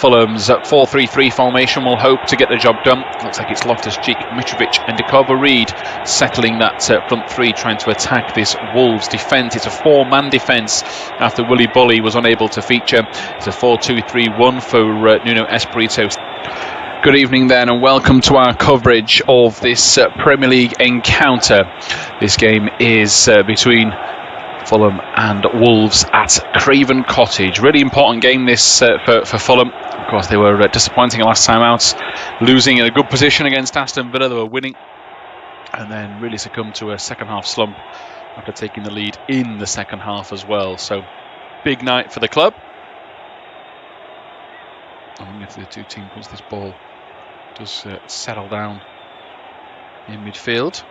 Fulham's 4-3-3 formation will hope to get the job done. Looks like it's Loftus-Cheek, Mitrovic and Reid settling that front three, trying to attack this Wolves defence. It's a four-man defence after Willy Bully was unable to feature. It's a 4-2-3-1 for Nuno Espirito. Good evening then, and welcome to our coverage of this Premier League encounter. This game is between Fulham and Wolves at Craven Cottage. Really important game this for Fulham. Of course, they were disappointing last time out, losing in a good position against Aston Villa. They were winning and then really succumbed to a second half slump after taking the lead in the second half as well. So, big night for the club. I'm going to get to the two teams once this ball does settle down in midfield.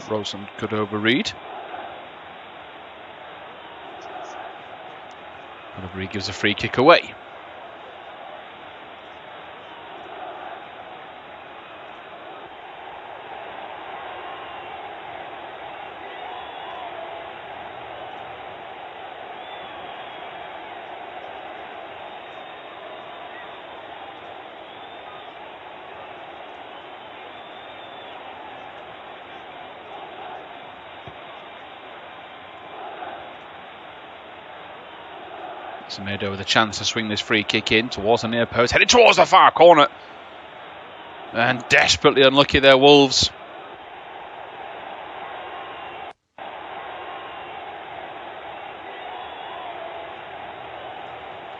Rosen good over Reid. Reid gives a free kick away. Semedo with a chance to swing this free kick in towards the near post, headed towards the far corner. And desperately unlucky there, Wolves.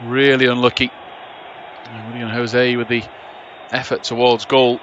Really unlucky. And Willian Jose with the effort towards goal.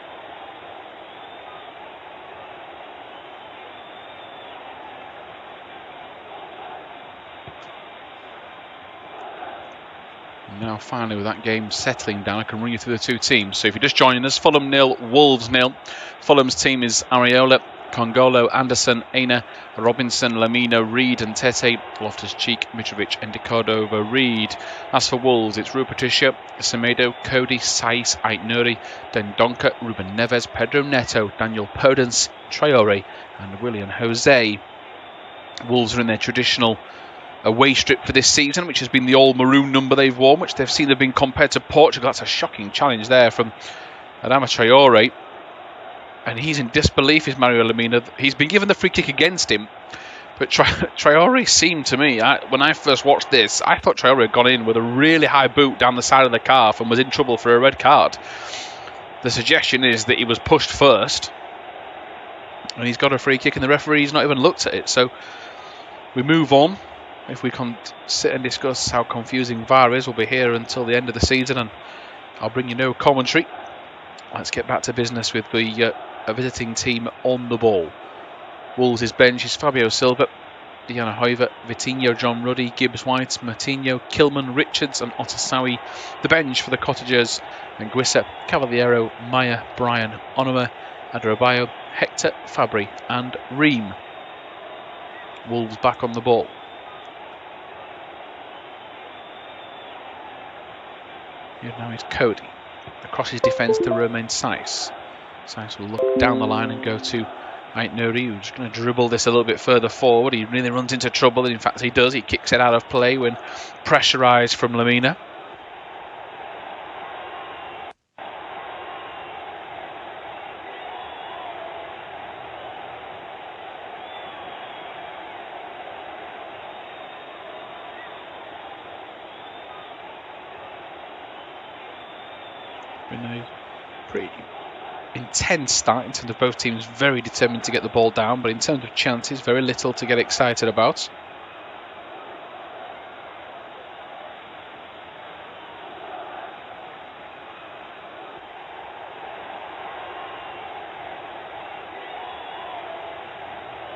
Now finally with that game settling down, I can run you through the two teams. So if you're just joining us, Fulham 0, Wolves 0. Fulham's team is Areola, Kongolo, Andersen, Aina, Robinson, Lemina, Reid and Tete, Loftus-Cheek, Mitrovic and Reid. As for Wolves, it's Rui Patricio, Semedo, Coady, Saiss, Ait Nouri, Dendoncker, Ruben Neves, Pedro Neto, Daniel Podence, Traore and Willian Jose. Wolves are in their traditional away strip for this season, which has been the all-maroon number they've worn, which they've seen have been compared to Portugal. That's a shocking challenge there from Adama Traore. And he's in disbelief, is Mario Lemina. He's been given the free kick against him, but Traore seemed to me, when I first watched this, I thought Traore had gone in with a really high boot down the side of the calf and was in trouble for a red card. The suggestion is that he was pushed first, and he's got a free kick and the referee's not even looked at it. So we move on. If we can sit and discuss how confusing VAR is, we'll be here until the end of the season, and I'll bring you no commentary. Let's get back to business with the visiting team on the ball. Wolves' bench is Fabio Silva, Diana Hoiver, Vitinho, John Ruddy, Gibbs White, Martinho, Kilman, Richards and Otasawi. The bench for the Cottagers: Anguissa, Cavaliero, Maya, Bryan, Onuma, Adrabayo, Hector, Fabry and Ream. Wolves back on the ball. Here now is Coady. Across his defence to remain Saiss. Saiss will look down the line and go to Ait Nouri, who's going to dribble this a little bit further forward. He really runs into trouble, and in fact he does. He kicks it out of play when pressurised from Lemina. Been a pretty intense start in terms of both teams very determined to get the ball down, but in terms of chances, very little to get excited about.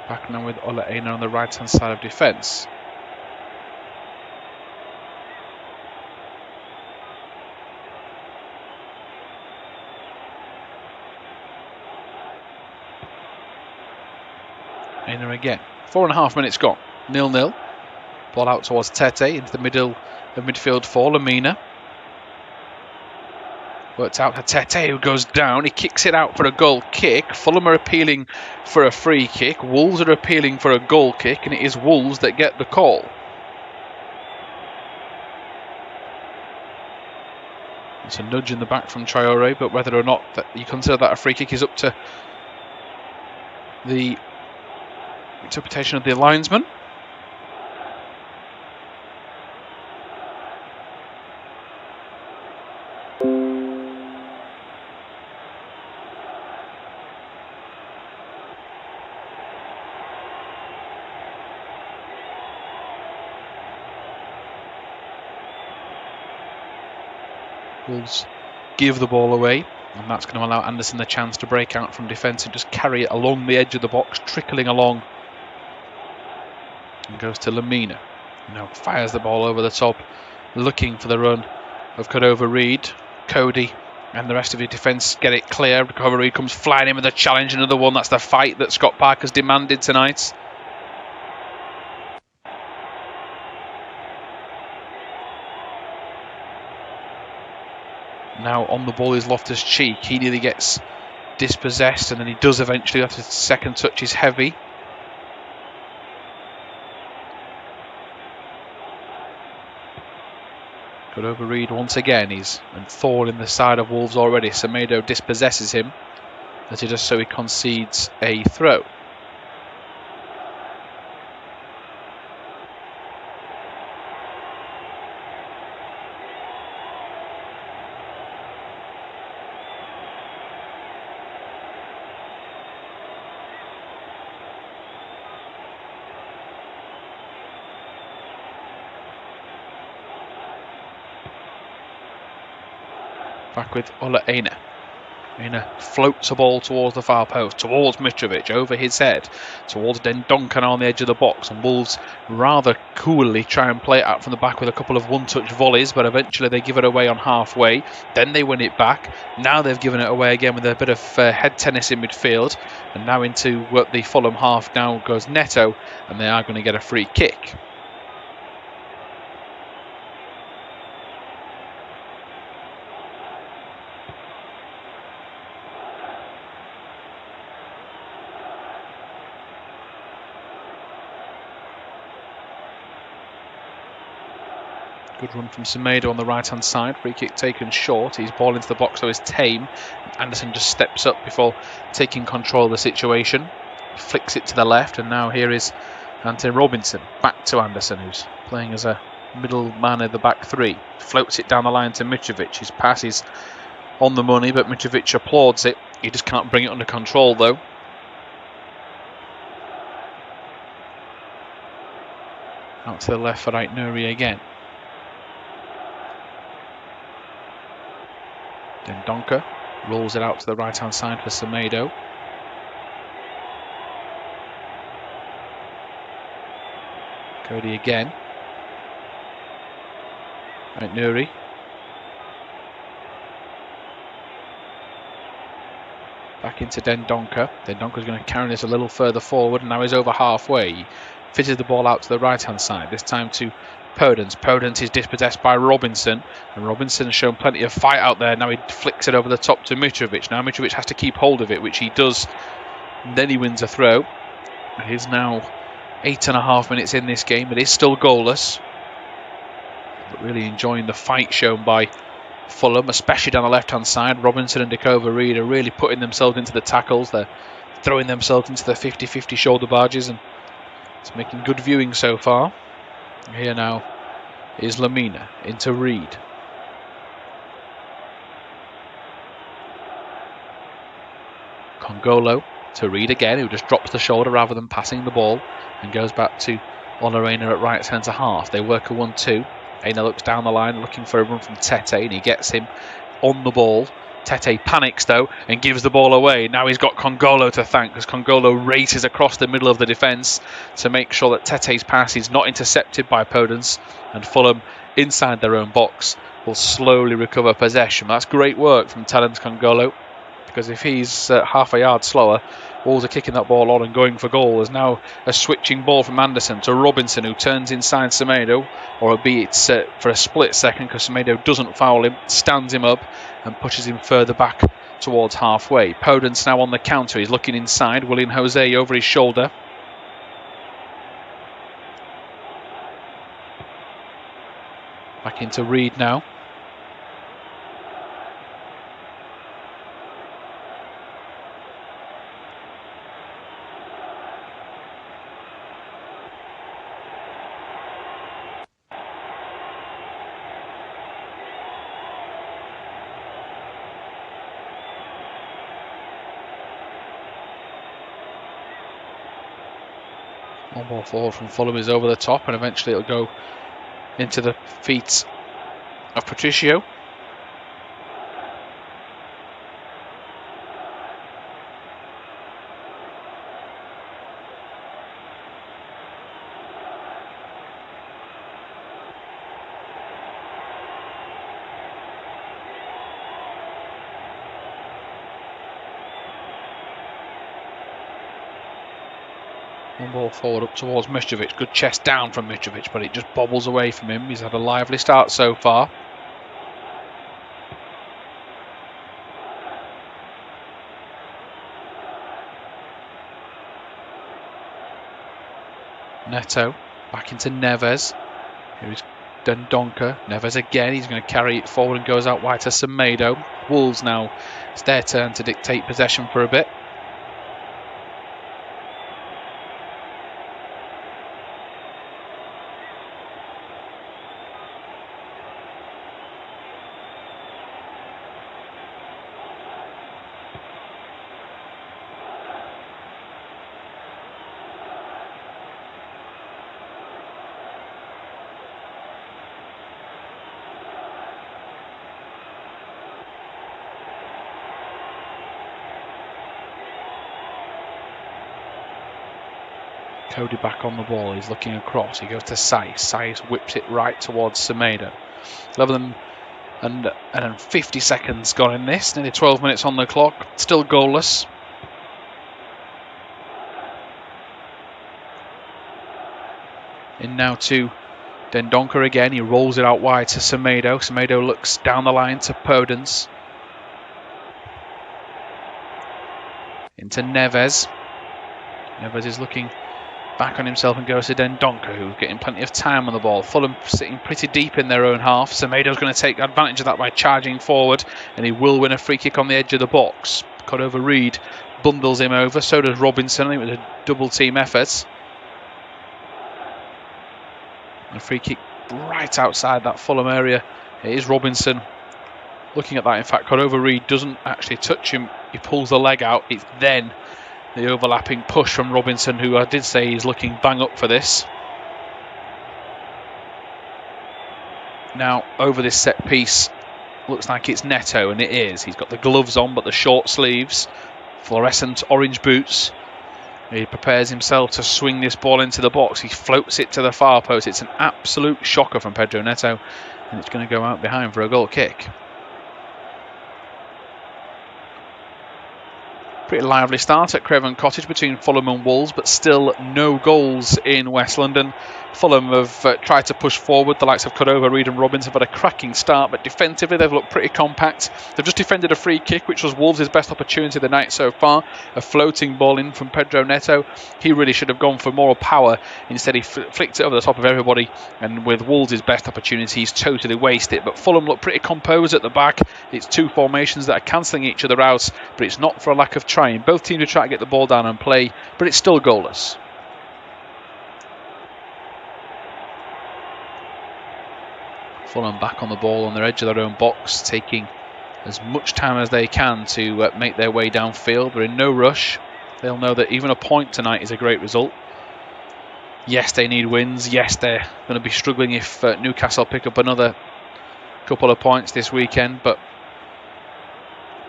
Back now with Ola Aina on the right hand side of defence. Aina again. 4.5 minutes gone. 0-0. Ball out towards Tete into the middle of midfield for Lemina. Worked out to Tete, who goes down. He kicks it out for a goal kick. Fulham are appealing for a free kick. Wolves are appealing for a goal kick, and it is Wolves that get the call. It's a nudge in the back from Traore, but whether or not that you consider that a free kick is up to the interpretation of the linesman. Wolves give the ball away, and that's going to allow Andersen the chance to break out from defence and just carry it along the edge of the box, trickling along, and goes to Lemina. Now fires the ball over the top, looking for the run of Reid. Coady and the rest of the defence get it clear. Reid comes flying in with a challenge, another one. That's the fight that Scott Parker's demanded tonight. Now on the ball is Loftus-Cheek. He nearly gets dispossessed, and then he does eventually after the second touch is heavy. Got over Reid once again. He's and thorn in the side of Wolves already. Semedo dispossesses him as he does so. He concedes a throw. Back with Aina. Aina floats a ball towards the far post, towards Mitrovic, over his head, towards Dendoncker on the edge of the box, and Wolves rather coolly try and play it out from the back with a couple of one-touch volleys, but eventually they give it away on halfway. Then they win it back. Now they've given it away again with a bit of head tennis in midfield, and now into the Fulham half. Now goes Neto, and they are going to get a free kick. Good run from Semedo on the right-hand side. Free kick taken short. He's ball into the box, so is tame. Andersen just steps up before taking control of the situation. Flicks it to the left, and now here is Ante Robinson. Back to Andersen, who's playing as a middle man of the back three. Floats it down the line to Mitrovic. His pass is on the money, but Mitrovic applauds it. He just can't bring it under control, though. Out to the left for Ait Nouri again. Dendoncker rolls it out to the right-hand side for Semedo. Coady again. Ait Nouri. Back into Dendoncker. Dendoncker's going to carry this a little further forward, and now he's over halfway. He fitted the ball out to the right-hand side, this time to Podence. Podence is dispossessed by Robinson, and Robinson has shown plenty of fight out there. Now he flicks it over the top to Mitrovic. Now Mitrovic has to keep hold of it, which he does. Then he wins a throw. It is now 8.5 minutes in this game. It is still goalless, but really enjoying the fight shown by Fulham, especially down the left-hand side. Robinson and Reid are really putting themselves into the tackles. They're throwing themselves into the 50-50 shoulder barges, and it's making good viewing so far. Here now is Lemina into Reid. Kongolo to Reid again, who just drops the shoulder rather than passing the ball, and goes back to Aina at right centre half. They work a 1-2. Aina looks down the line looking for a run from Tete, and he gets him on the ball. Tete panics though and gives the ball away. Now he's got Kongolo to thank, because Kongolo races across the middle of the defence to make sure that Tete's pass is not intercepted by Podence, and Fulham inside their own box will slowly recover possession. That's great work from Talent Kongolo, because if he's half a yard slower, Wolves are kicking that ball on and going for goal. There's now a switching ball from Andersen to Robinson, who turns inside Semedo, or albeit it's for a split second, because Semedo doesn't foul him, stands him up and pushes him further back towards halfway. Podence now on the counter. He's looking inside. Willian Jose over his shoulder. Back into Reid now. One ball forward from Fulham is over the top, and eventually it'll go into the feet of Patricio. One ball forward up towards Mitrovic. Good chest down from Mitrovic, but it just bobbles away from him. He's had a lively start so far. Neto back into Neves. Here's Dendoncker. Neves again. He's going to carry it forward and goes out wide to Semedo. Wolves now. It's their turn to dictate possession for a bit. Coady back on the ball. He's looking across. He goes to Saiss. Saiss whips it right towards Semedo. 11 and 50 seconds gone in this. Nearly 12 minutes on the clock. Still goalless. In now to Dendoncker again. He rolls it out wide to Semedo. Semedo looks down the line to Podence. Into Neves. Neves is looking back on himself and goes to Dendoncker, who's getting plenty of time on the ball. Fulham sitting pretty deep in their own half. Semedo's going to take advantage of that by charging forward, and he will win a free kick on the edge of the box. Cordova Reid bundles him over, so does Robinson. I think it was a double team effort. A free kick right outside that Fulham area. It is Robinson looking at that. In fact, Cordova Reid doesn't actually touch him. He pulls the leg out. It's then the overlapping push from Robinson, who I did say is looking bang up for this. Now, over this set piece, looks like it's Neto, and it is. He's got the gloves on, but the short sleeves, fluorescent orange boots. He prepares himself to swing this ball into the box. He floats it to the far post. It's an absolute shocker from Pedro Neto, and it's going to go out behind for a goal kick. Pretty lively start at Craven Cottage between Fulham and Wolves, but still no goals in West London. Fulham have tried to push forward. The likes of Cordova, Reid and Robbins have had a cracking start, but defensively they've looked pretty compact. They've just defended a free kick, which was Wolves' best opportunity of the night so far. A floating ball in from Pedro Neto. He really should have gone for more power. Instead he flicked it over the top of everybody, and with Wolves' best opportunity he's totally wasted it. But Fulham look pretty composed at the back. It's two formations that are cancelling each other out, but it's not for a lack of trying. Both teams are trying to get the ball down and play, but it's still goalless. Fulham back on the ball on their edge of their own box, taking as much time as they can to make their way downfield. They're in no rush. They'll know that even a point tonight is a great result. Yes, they need wins. Yes, they're going to be struggling if Newcastle pick up another couple of points this weekend, but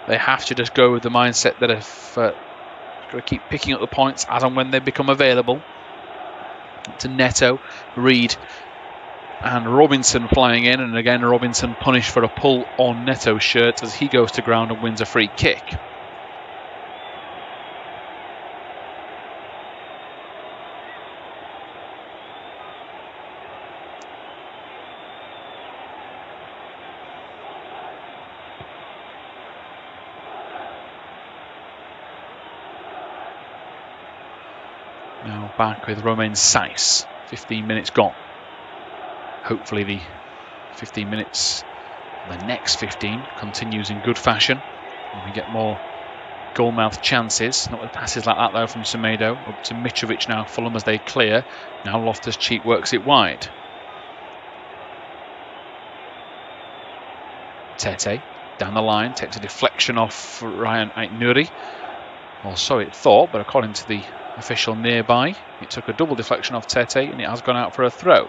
they have to just go with the mindset that if got to keep picking up the points as and when they become available. To Neto, Reid and Robinson flying in, and again Robinson punished for a pull on Neto's shirt as he goes to ground and wins a free kick. Now back with Romain Saiss. 15 minutes gone. Hopefully the 15 minutes, the next 15, continues in good fashion and we get more goal-mouth chances. Not with passes like that though from Semedo. Up to Mitrovic now, Fulham as they clear. Now Loftus-Cheek works it wide. Tete down the line, takes a deflection off Ait Nouri. Or so it thought, but according to the official nearby. It took a double deflection off Tete and it has gone out for a throw.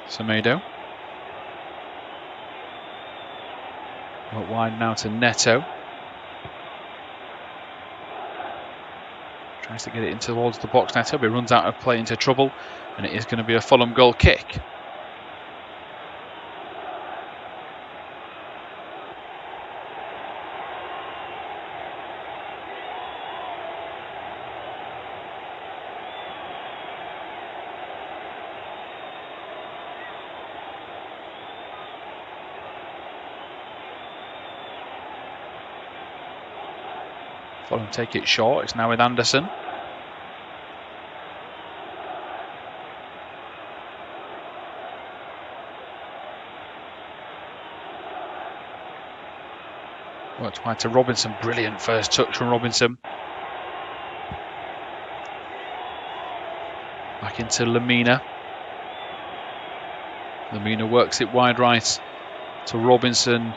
Semedo. Out wide now to Neto. Tries to get it in towards the box, Neto, but he runs out of play into trouble, and it is going to be a Fulham goal kick. Fulham take it short. It's now with Andersen. Worked wide to Robinson. Brilliant first touch from Robinson. Back into Lemina. Lemina works it wide right to Robinson.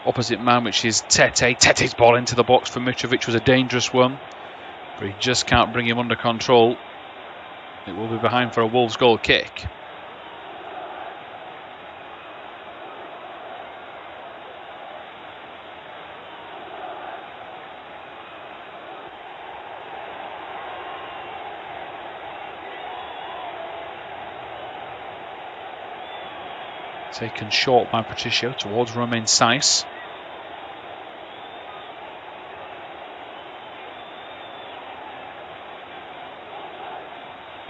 Opposite man, which is Tete. Tete's ball into the box for Mitrovic was a dangerous one, but he just can't bring him under control. It will be behind for a Wolves goal kick. Taken short by Patricio towards Romain Saiss.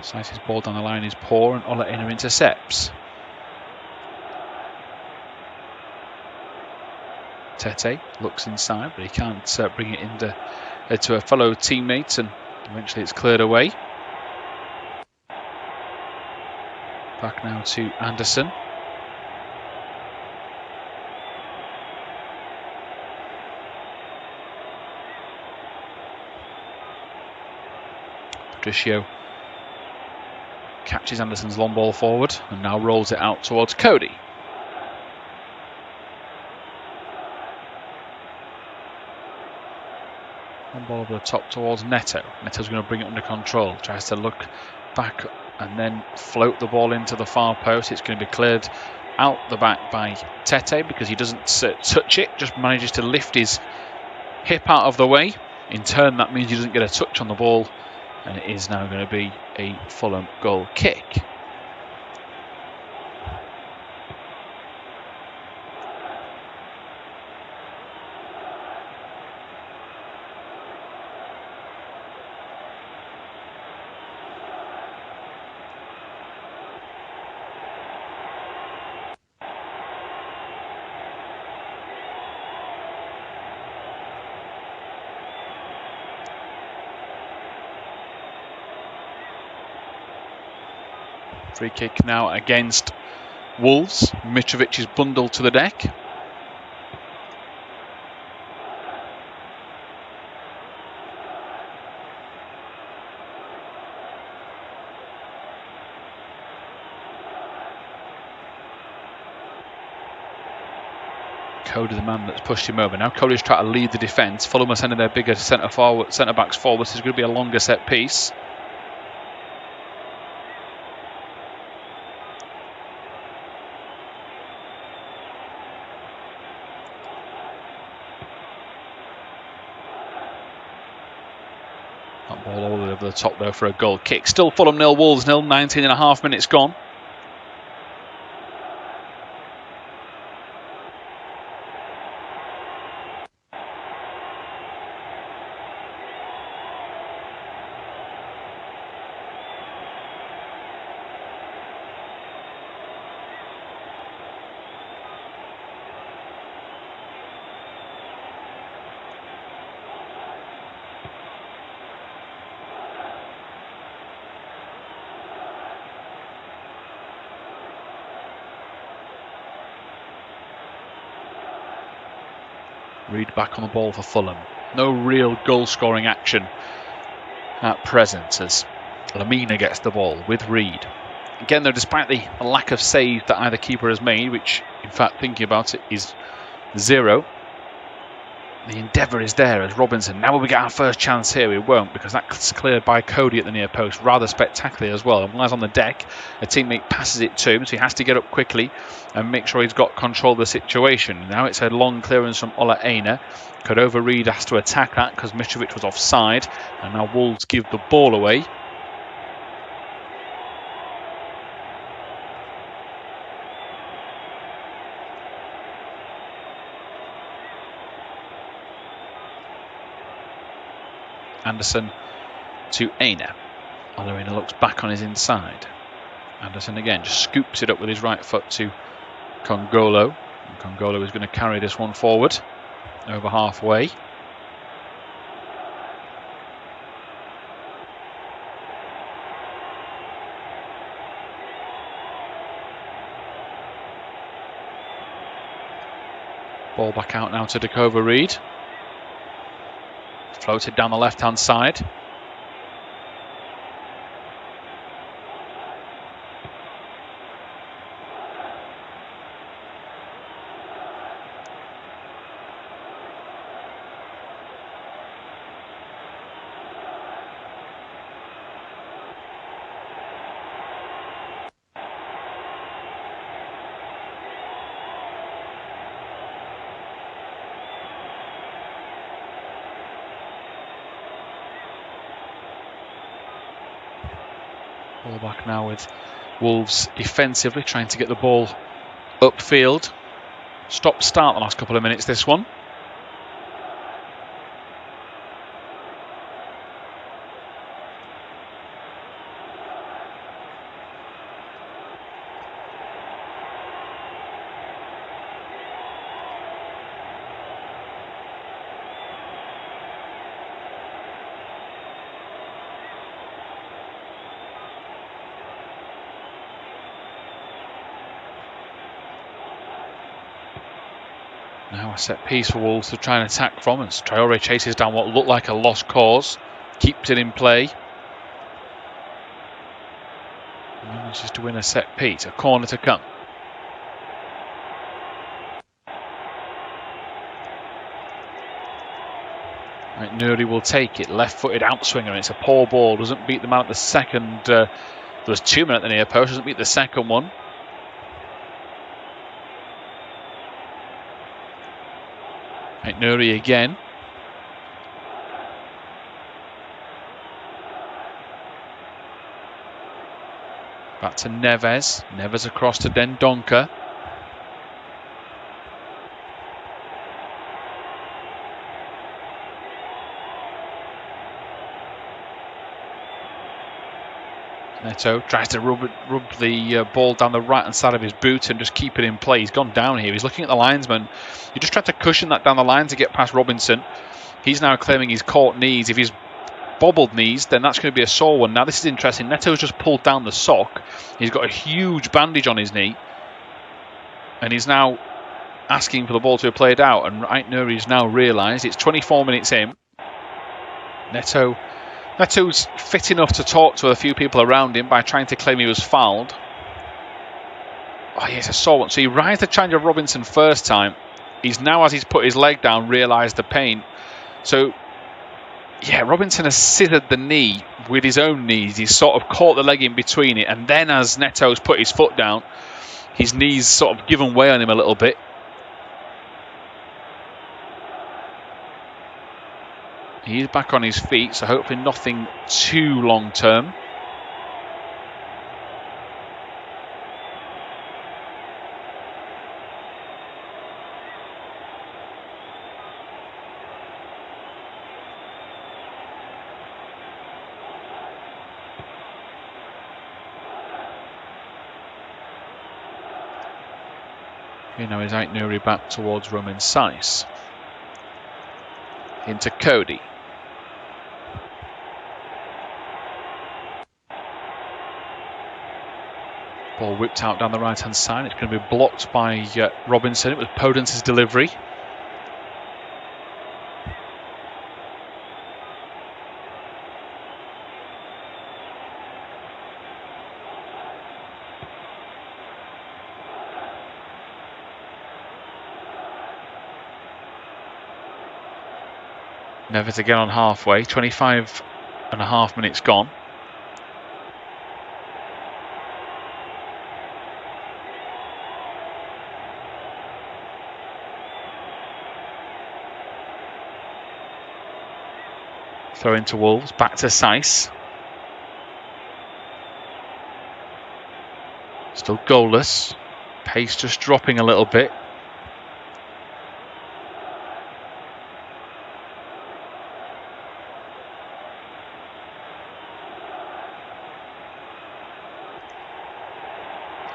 Saiss's ball down the line is poor and Ola Aina intercepts. Tete looks inside, but he can't bring it into a fellow teammate, and eventually it's cleared away. Back now to Andersen. Patricio catches Andersen's long ball forward and now rolls it out towards Coady. Long ball over the top towards Neto. Neto's going to bring it under control. Tries to look back and then float the ball into the far post. It's going to be cleared out the back by Tete because he doesn't touch it, just manages to lift his hip out of the way. In turn, that means he doesn't get a touch on the ball, and it is now going to be a Fulham goal kick. Free kick now against Wolves. Mitrovic is bundled to the deck. Coady, the man that's pushed him over. Now Coady's trying to lead the defence. Fulham are sending their bigger centre backs forward. This is going to be a longer set piece. That ball all the way over the top there for a goal kick. Still Fulham 0, Wolves 0, 19.5 minutes gone. Reid back on the ball for Fulham. No real goal-scoring action at present as Lemina gets the ball with Reid. Again, though, despite the lack of saves that either keeper has made, which, in fact, thinking about it, is 0, the endeavour is there as Robinson. Now will we get our first chance here? We won't, because that's cleared by Coady at the near post rather spectacularly as well. And while he's on the deck, a teammate passes it to him, so he has to get up quickly and make sure he's got control of the situation. Now it's a long clearance from Ola Aina. Cordova Reid has to attack that because Mitrovic was offside, and now Wolves give the ball away. Andersen to Aina. Aina looks back on his inside. Andersen again just scoops it up with his right foot to Kongolo. And Kongolo is going to carry this one forward over halfway. Ball back out now to Cordova Reid. Floated down the left-hand side. Ball back now with Wolves defensively trying to get the ball upfield. Stop-start the last couple of minutes, this one. Now a set piece for Wolves to try and attack from, as Traore chases down what looked like a lost cause, keeps it in play. And manages to win a set piece, a corner to come. Ait Nouri will take it, left-footed outswinger, and it's a poor ball, doesn't beat the man at the second. There was 2 men at the near post, doesn't beat the second one. Ait Nouri again. Back to Neves. Neves across to Dendoncker. Neto tries to rub the ball down the right-hand side of his boot and just keep it in play. He's gone down here. He's looking at the linesman. He just tried to cushion that down the line to get past Robinson. He's now claiming he's caught knees. If he's bobbled knees, then that's going to be a sore one. Now, this is interesting. Neto's just pulled down the sock. He's got a huge bandage on his knee. And he's now asking for the ball to be played out. And Ait Nouri's now realised it's 24 minutes in. Neto's fit enough to talk to a few people around him by trying to claim he was fouled. Oh, yes, I saw one. So he raised the challenge of Robinson first time. He's now, as he's put his leg down, realised the pain. So, yeah, Robinson has scissored the knee with his own knees. He's sort of caught the leg in between it. And then as Neto's put his foot down, his knees sort of given way on him a little bit. He's back on his feet, so hopefully nothing too long term. Here now is Ait Nouri back towards Roman Saiss. Into Coady. Ball whipped out down the right-hand side. It's going to be blocked by Robinson. It was Podence's delivery. Neves again on halfway. 25 and a half minutes gone. Throw into Wolves, back to Saiss. Still goalless. Pace just dropping a little bit.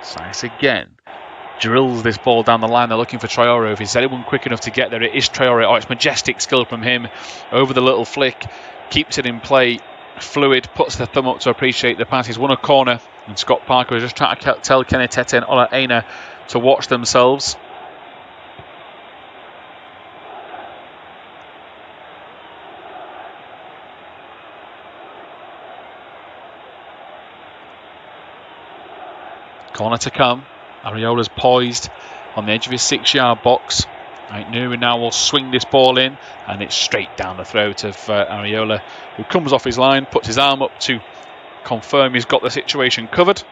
Saiss again. Drills this ball down the line. They're looking for Traore. If he's anyone quick enough to get there, it is Traore. Oh, it's majestic skill from him. Over the little flick. Keeps it in play. Fluid. Puts the thumb up to appreciate the pass. He's won a corner. And Scott Parker was just trying to tell Tete and Aina to watch themselves. Corner to come. Areola's poised on the edge of his 6-yard box. Ait Nouri now will swing this ball in, and it's straight down the throat of Areola, who comes off his line, puts his arm up to confirm he's got the situation covered.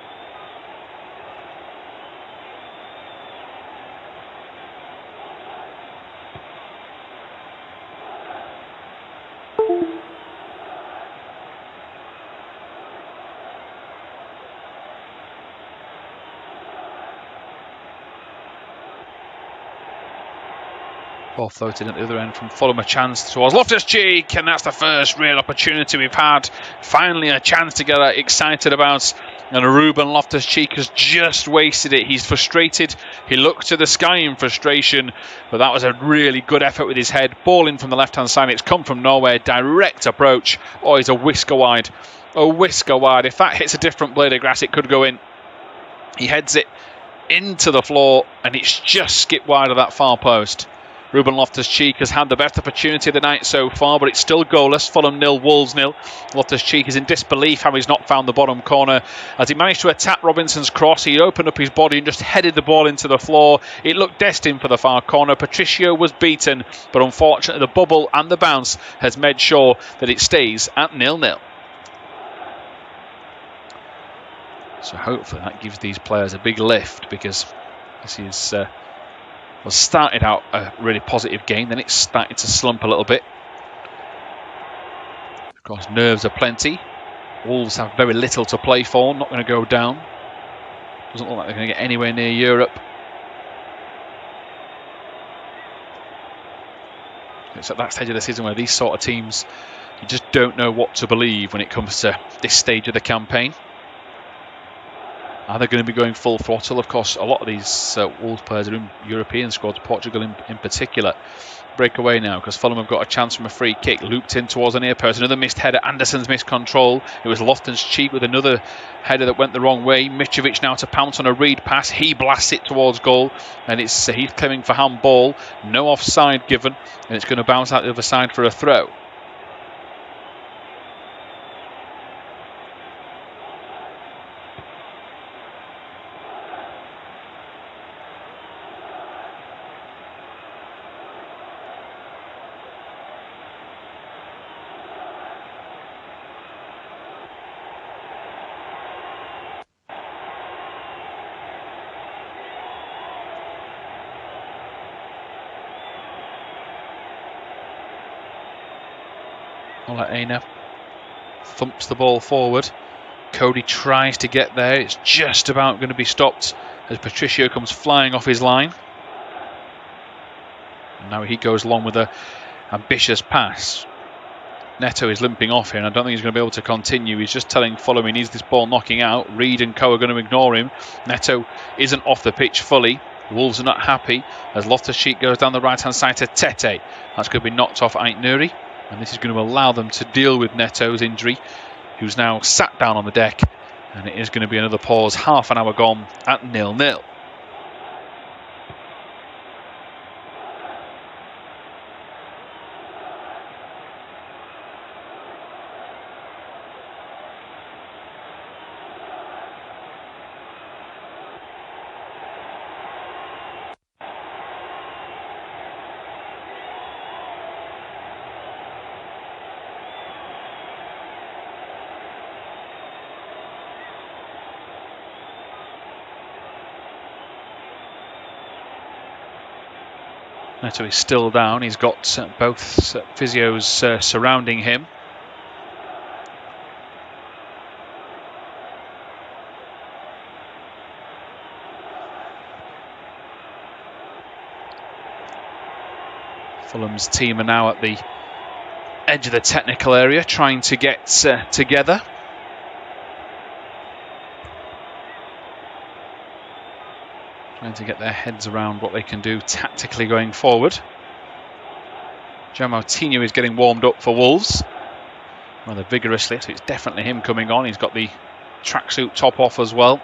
Ball floated at the other end from Fulham, a chance towards Loftus-Cheek, and that's the first real opportunity we've had. Finally a chance to get excited about, and Ruben Loftus-Cheek has just wasted it. He's frustrated. He looked to the sky in frustration, but that was a really good effort with his head. Ball in from the left-hand side. It's come from nowhere. Direct approach. Oh, he's a whisker wide. A whisker wide. If that hits a different blade of grass, it could go in. He heads it into the floor, and it's just skipped wide of that far post. Ruben Loftus-Cheek has had the best opportunity of the night so far, but it's still goalless. Fulham 0, Wolves 0. Loftus-Cheek is in disbelief how he's not found the bottom corner. As he managed to attack Robinson's cross, he opened up his body and just headed the ball into the floor. It looked destined for the far corner. Patricio was beaten, but unfortunately the bubble and the bounce has made sure that it stays at 0-0. So hopefully that gives these players a big lift, because this is... Well, started out a really positive game, then it started to slump a little bit. Of course, nerves are plenty. Wolves have very little to play for, not going to go down. Doesn't look like they're going to get anywhere near Europe. It's at that stage of the season where these sort of teams, you just don't know what to believe when it comes to this stage of the campaign. Are they going to be going full throttle? Of course, a lot of these Wolves players are in European squads, Portugal in particular. Breakaway now, because Fulham have got a chance from a free kick. Looped in towards the near post. Another missed header. Andersen's missed control. It was Loftus-Cheek with another header that went the wrong way. Mitrovic now to pounce on a Reid pass. He blasts it towards goal. And it's Heath claiming for handball. No offside given. And it's going to bounce out the other side for a throw. Aina thumps the ball forward. Coady tries to get there. It's just about going to be stopped as Patricio comes flying off his line. And now he goes along with an ambitious pass. Neto is limping off here, and I don't think he's going to be able to continue. He's just telling Fulham he needs this ball knocking out. Reid and Co are going to ignore him. Neto isn't off the pitch fully. Wolves are not happy as Loftus-Cheek goes down the right-hand side to Tete. That's going to be knocked off Ait Nouri. And this is going to allow them to deal with Neto's injury, who's now sat down on the deck. And it is going to be another pause, half an hour gone at 0-0. Neto is still down. He's got both physios surrounding him. Fulham's team are now at the edge of the technical area, trying to get together. Trying to get their heads around what they can do tactically going forward. João Moutinho is getting warmed up for Wolves rather vigorously, so it's definitely him coming on. He's got the tracksuit top off as well.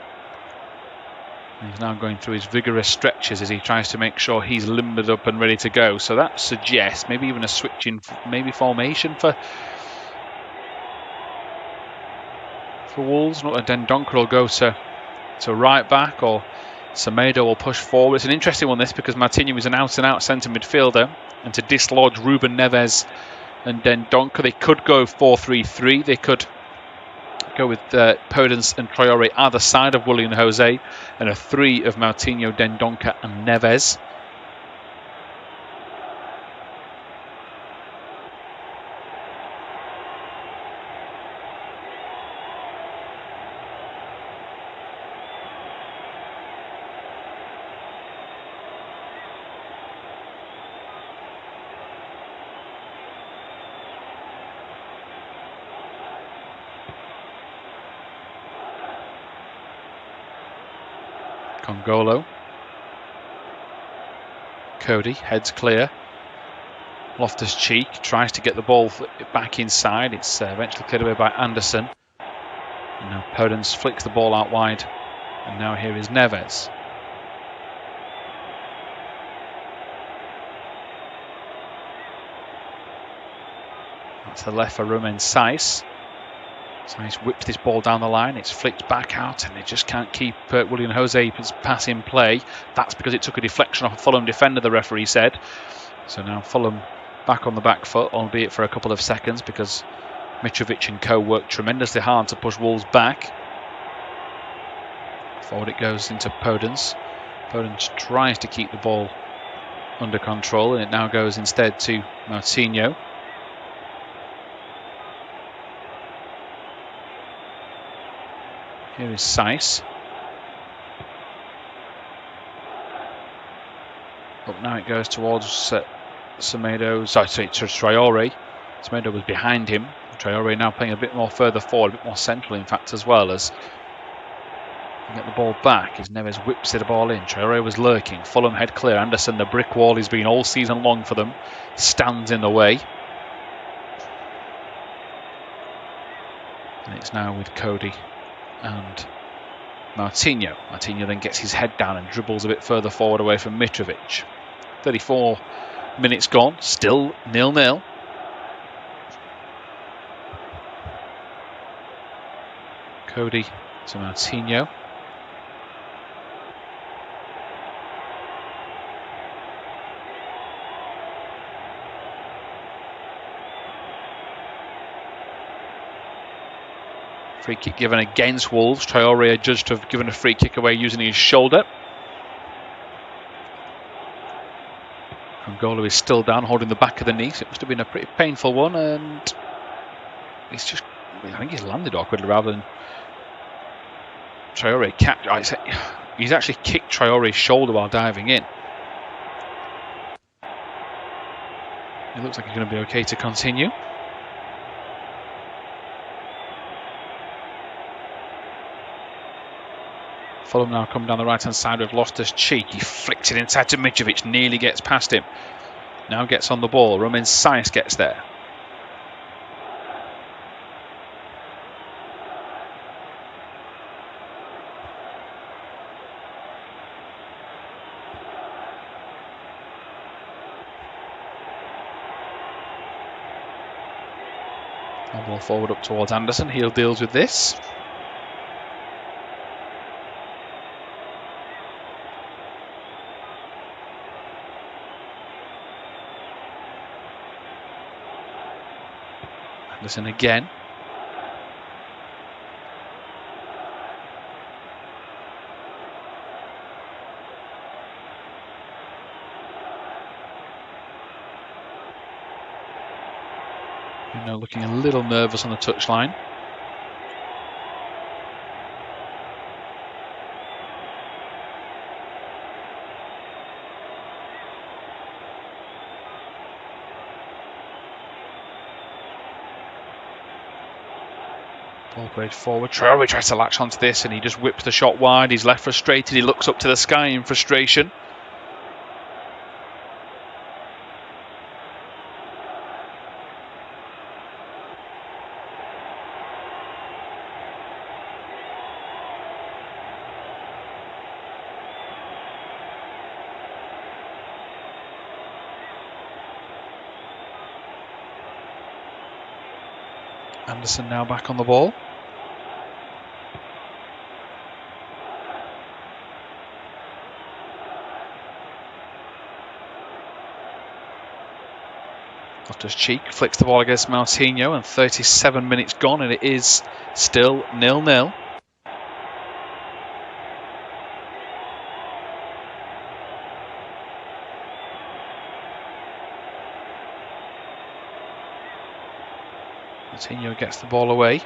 He's now going through his vigorous stretches as he tries to make sure he's limbered up and ready to go. So that suggests maybe even a switch in maybe formation for Wolves. Not that Dendoncker will go to right back, or Semedo will push forward. It's an interesting one, this, because Moutinho is an out-and-out centre midfielder, and to dislodge Ruben Neves and Dendoncker, they could go 4-3-3. They could go with Podence and Traore either side of Willian Jose, and a 3 of Moutinho, Dendoncker and Neves. Kongolo. Coady heads clear. Loftus-Cheek tries to get the ball back inside. It's eventually cleared away by Andersen. And now Podence flicks the ball out wide. And now here is Neves. That's the left for Romain Saiss. Saiss whips this ball down the line. It's flicked back out, and they just can't keep Willian Jose's pass in play. That's because it took a deflection off a Fulham defender, the referee said. So now Fulham back on the back foot, albeit for a couple of seconds, because Mitrovic and co worked tremendously hard to push Wolves back. Forward it goes into Podence. Podence tries to keep the ball under control, and it now goes instead to Moutinho. Here is Saiss. Up now it goes towards Semedo. Sorry, to Traore. Semedo was behind him. Traore now playing a bit more further forward, a bit more central, in fact, as well, as get the ball back as Neves whips the ball in. Traore was lurking. Fulham head clear. Andersen, the brick wall he's been all season long for them, stands in the way. And it's now with Coady and Moutinho. Moutinho then gets his head down and dribbles a bit further forward away from Mitrovic. 34 minutes gone, still 0-0. Coady to Moutinho. Free kick given against Wolves. Traore adjudged to have given a free kick away using his shoulder. Kongolo is still down, holding the back of the knee. So it must have been a pretty painful one, and I think he's landed awkwardly rather than Traore he's actually kicked Traore's shoulder while diving in. It looks like he's going to be okay to continue. Fulham now come down the right-hand side with Loftus-Cheek. He flicks it inside to Mitrovic, nearly gets past him. Now gets on the ball. Romain Saiss gets there. Ball forward up towards Andersen. He deals with this. Andersen again. looking a little nervous on the touchline. Ball played forward. Traore tries to latch onto this and he just whips the shot wide. He's left frustrated. He looks up to the sky in frustration. Andersen now back on the ball. Loftus-Cheek flicks the ball against Moutinho, and 37 minutes gone, and it is still 0-0. Moutinho gets the ball away.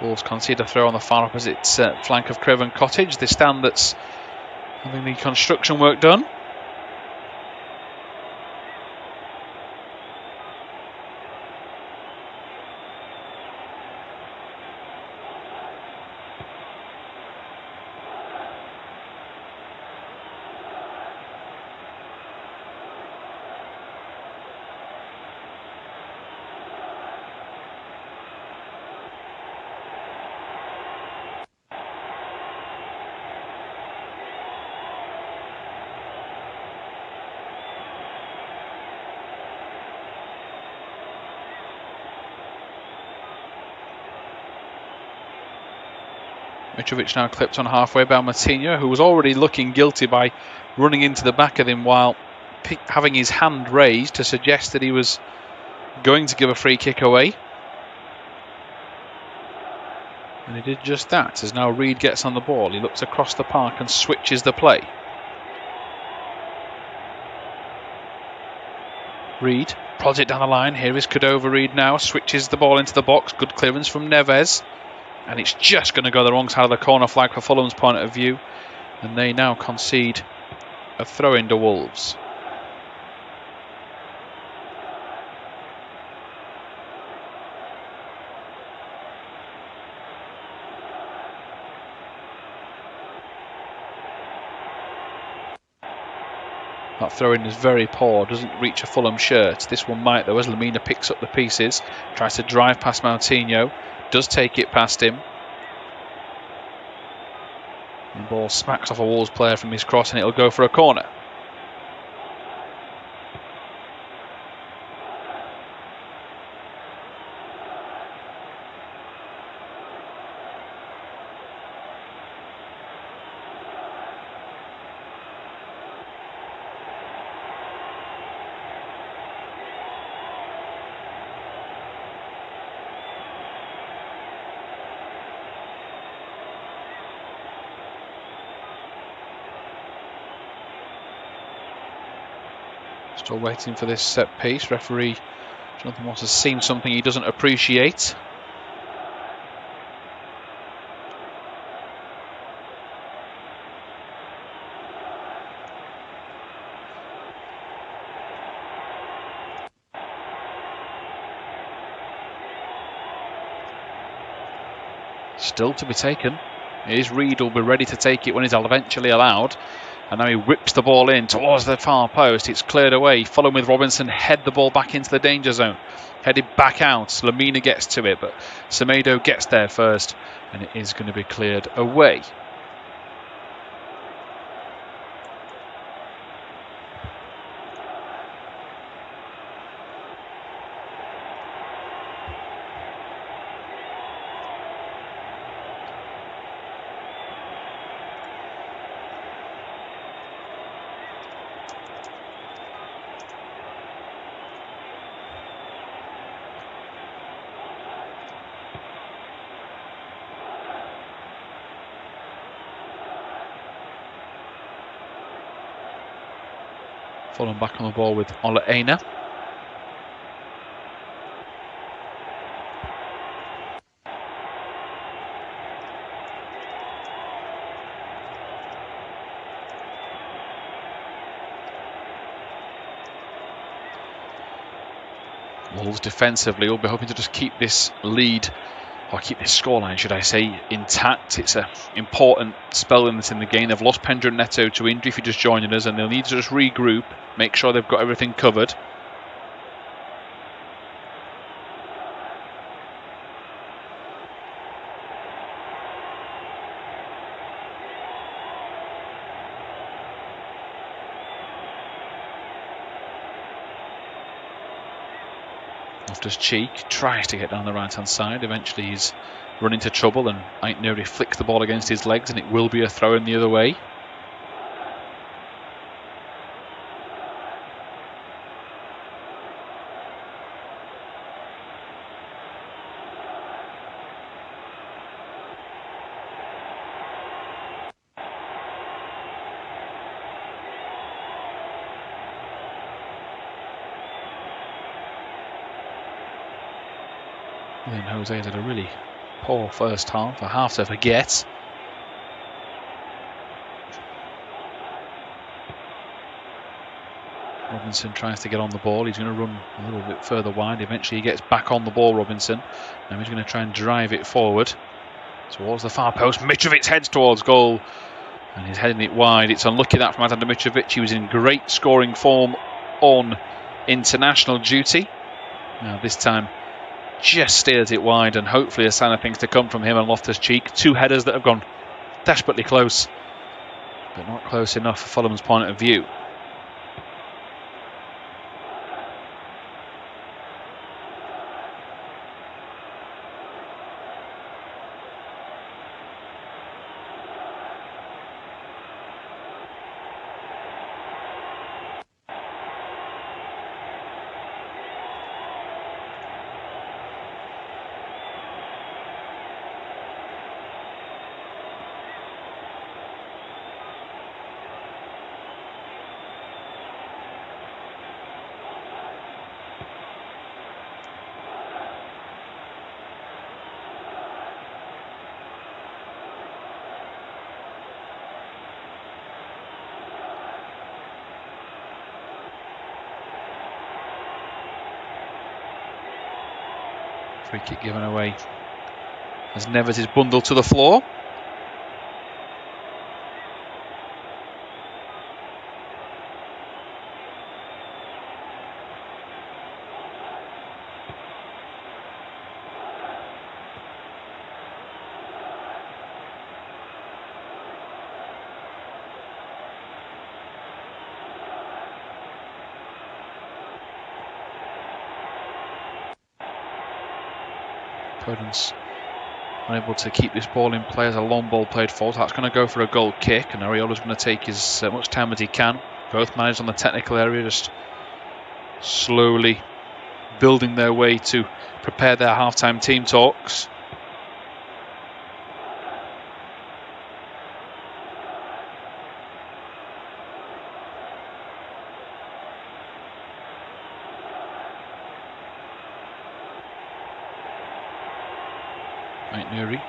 Wolves concede a throw on the far opposite flank of Craven Cottage, the stand that's having the construction work done. Mitrovic now clipped on halfway by Moutinho, who was already looking guilty by running into the back of him while having his hand raised to suggest that he was going to give a free kick away. And he did just that, as now Reid gets on the ball. He looks across the park and switches the play. Reid prods it down the line. Here is Cordova. Reid now switches the ball into the box. Good clearance from Neves. And it's just going to go the wrong side of the corner flag for Fulham's point of view. And they now concede a throw into Wolves. That throw-in is very poor, doesn't reach a Fulham shirt. This one might though, as Lemina picks up the pieces, tries to drive past Moutinho, does take it past him. And the ball smacks off a Wolves player from his cross and it'll go for a corner. Still waiting for this set piece. Referee Jonathan Moss has seen something he doesn't appreciate. Still to be taken. Here's Reid, will be ready to take it when he's eventually allowed. And now he whips the ball in towards the far post. It's cleared away. Fulham with Robinson head the ball back into the danger zone. Headed back out. Lemina gets to it, but Semedo gets there first. And it is going to be cleared away. Fulham back on the ball with Areola A. Wolves defensively will be hoping to just keep this lead, or keep this scoreline, should I say, intact. It's an important spell in the game. They've lost Pendra and Neto to injury if you're just joining us, and they'll need to just regroup, make sure they've got everything covered. Loftus-Cheek tries to get down the right-hand side. Eventually he's run into trouble, and Ait Nouri flicks the ball against his legs, and it will be a throw in the other way. Willian Jose had a really poor first half, a half to forget. Robinson tries to get on the ball. He's going to run a little bit further wide. Eventually he gets back on the ball, Robinson. Now he's going to try and drive it forward towards the far post. Mitrovic heads towards goal, and he's heading it wide. It's unlucky that from Andersen Mitrovic. He was in great scoring form on international duty. Now this time just steers it wide, and hopefully a sign of things to come from him and Loftus-Cheek. Two headers that have gone desperately close, but not close enough for Fulham's point of view. Free kick given away as Neves is bundled to the floor. Podence unable to keep this ball in play as a long ball played forward. That's going to go for a goal kick, and Areola's going to take as much time as he can. Both managers on the technical area just slowly building their way to prepare their half-time team talks. Ait Nouri,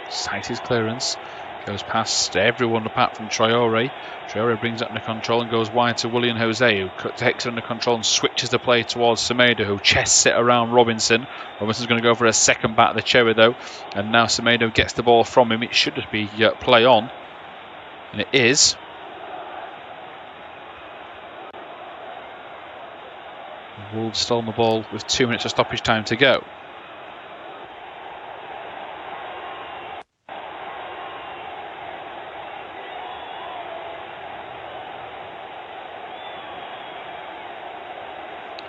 Saiss his clearance, goes past everyone apart from Traore. Traore brings it under control and goes wide to Willian Jose, who takes it under control and switches the play towards Semedo, who chests it around Robinson. Robinson's going to go for a second bat at the cherry though, and now Semedo gets the ball from him. It should just be play on, and it is. Wolves still on the ball with 2 minutes of stoppage time to go.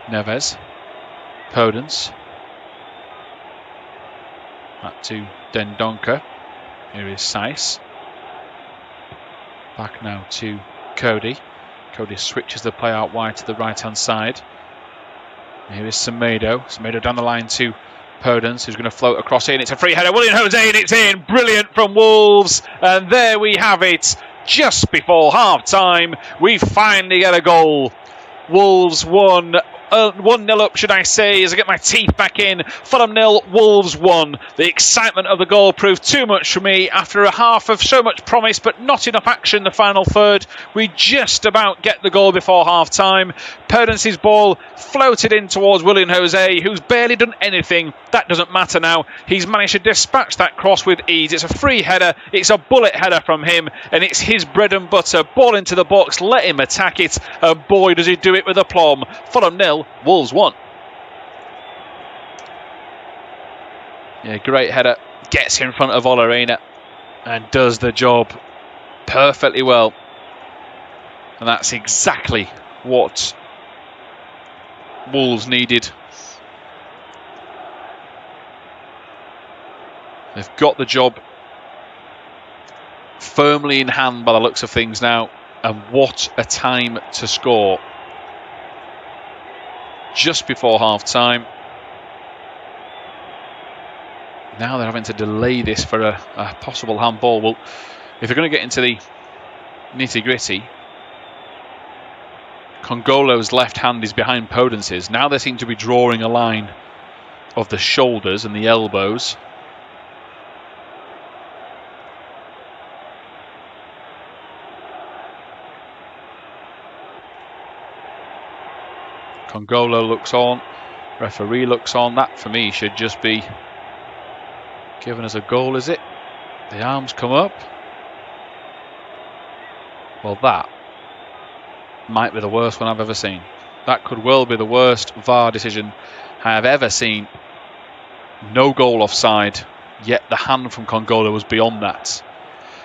Neves, Podence, back to Dendoncker. Here is Saiss. Back now to Coady. Coady switches the play out wide to the right hand side. Here is Semedo. Semedo down the line to Podence, who's going to float across in. It's a free header. Willian Jose, and it's in. Brilliant from Wolves. And there we have it. Just before half time, we finally get a goal. Wolves 1. 1-0 up, should I say, as I get my teeth back in. Fulham 0, Wolves 1. The excitement of the goal proved too much for me after a half of so much promise but not enough action in the final third. We just about get the goal before half-time. Podence's ball floated in towards Willian Jose, who's barely done anything. That doesn't matter now. He's managed to dispatch that cross with ease. It's a free header. It's a bullet header from him, and it's his bread and butter. Ball into the box. Let him attack it. And boy, does he do it with aplomb. Fulham 0, Wolves 1. Yeah, great header. Gets in front of Aina and does the job perfectly well. And that's exactly what Wolves needed. They've got the job firmly in hand by the looks of things now. And what a time to score. Just before half-time. Now they're having to delay this for a possible handball. Well, if they're going to get into the nitty-gritty, Kongolo's left hand is behind Podence's. Now they seem to be drawing a line of the shoulders and the elbows. Kongolo looks on, referee looks on. That for me should just be given as a goal, is it? The arms come up. Well, that might be the worst one I've ever seen. That could well be the worst VAR decision I have ever seen. No goal offside, yet the hand from Kongolo was beyond that.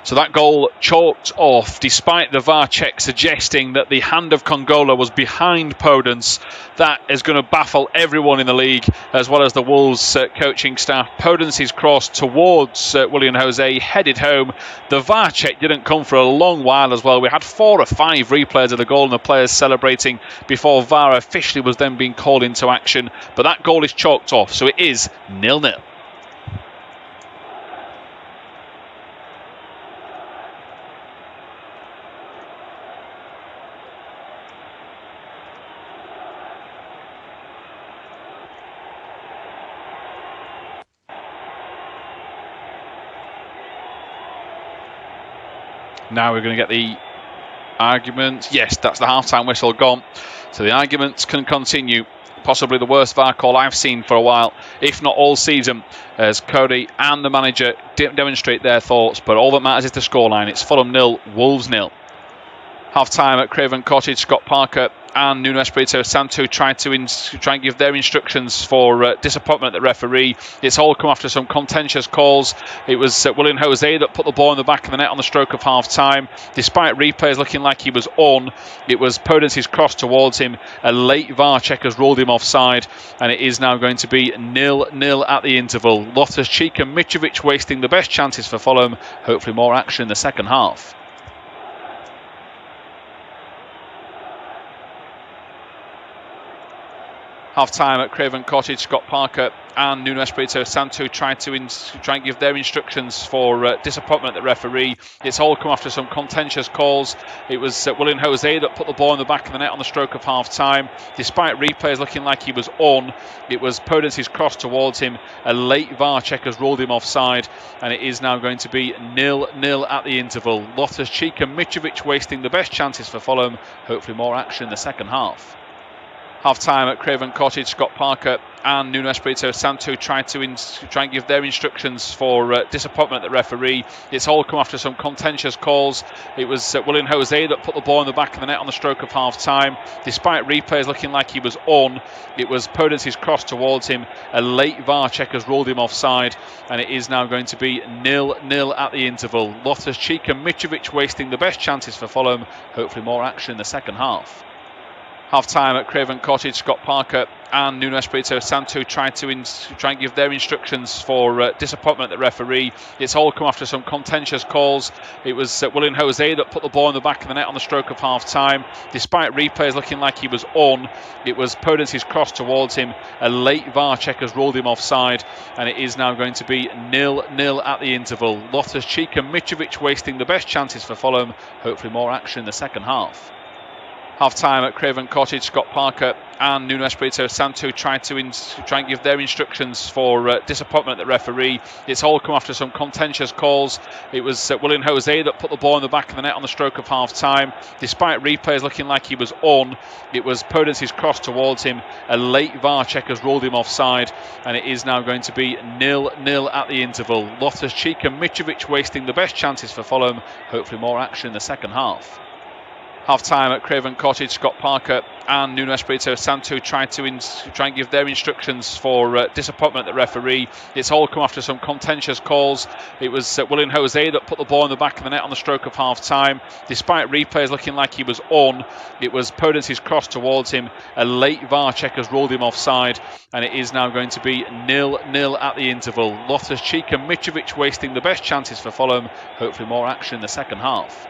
So that goal chalked off, despite the VAR check suggesting that the hand of Kongolo was behind Podence. That is going to baffle everyone in the league, as well as the Wolves coaching staff. Podence's cross towards Willian Jose, headed home. The VAR check didn't come for a long while as well. We had 4 or 5 replays of the goal and the players celebrating before VAR officially was then being called into action. But that goal is chalked off, so it is 0-0. Now we're going to get the argument. Yes, that's the half-time whistle gone. So the arguments can continue. Possibly the worst VAR call I've seen for a while, if not all season, as Coady and the manager demonstrate their thoughts. But all that matters is the scoreline. It's Fulham 0, Wolves 0. Half-time at Craven, Cottage, Scott Parker and Nuno Espirito Santo try and give their instructions for disappointment at the referee. It's all come after some contentious calls. It was Willian Jose that put the ball in the back of the net on the stroke of half-time. Despite replays looking like he was on, it was Podence's cross towards him. A late VAR check has ruled him offside, and it is now going to be 0-0 at the interval. Loftus-Cheek and Mitrovic wasting the best chances for Fulham. Hopefully more action in the second half. Half-time at Craven Cottage, Scott Parker and Nuno Espirito Santo try and give their instructions for disappointment at the referee. It's all come after some contentious calls. It was Willian Jose that put the ball in the back of the net on the stroke of half-time. Despite replays looking like he was on, it was Podence's cross towards him. A late VAR check has ruled him offside, and it is now going to be 0-0 at the interval. Loftus-Cheek and Mitrovic wasting the best chances for Fulham. Hopefully more action in the second half. Half-time at Craven Cottage, Scott Parker and Nuno Espirito Santo try and give their instructions for disappointment at the referee. It's all come after some contentious calls. It was Willian Jose that put the ball in the back of the net on the stroke of half-time. Despite replays looking like he was on, it was Podence's cross towards him. A late VAR check has ruled him offside, and it is now going to be 0-0 at the interval. Loftus-Cheek and Mitrovic wasting the best chances for Fulham. Hopefully more action in the second half. Half-time at Craven Cottage, Scott Parker and Nuno Espirito Santo try and give their instructions for disappointment at the referee. It's all come after some contentious calls. It was Willian Jose that put the ball in the back of the net on the stroke of half-time. Despite replays looking like he was on, it was Podence's cross towards him. A late VAR check has ruled him offside, and it is now going to be 0-0 at the interval. Loftus-Cheek and Mitrovic wasting the best chances for Fulham. Hopefully more action in the second half. Half-time at Craven Cottage, Scott Parker and Nuno Espirito Santo try and give their instructions for disappointment at the referee. It's all come after some contentious calls. It was Willian Jose that put the ball in the back of the net on the stroke of half-time. Despite replays looking like he was on, it was Podence's cross towards him. A late VAR check has ruled him offside, and it is now going to be 0-0 at the interval. Loftus-Cheek and Mitrovic wasting the best chances for Fulham. Hopefully more action in the second half. Half-time at Craven Cottage, Scott Parker and Nuno Espirito Santo try and give their instructions for disappointment at the referee. It's all come after some contentious calls. It was Willian Jose that put the ball in the back of the net on the stroke of half-time. Despite replays looking like he was on, it was Podence's cross towards him. A late VAR check has ruled him offside, and it is now going to be 0-0 at the interval. Loftus-Cheek and Mitrovic wasting the best chances for Fulham. Hopefully more action in the second half.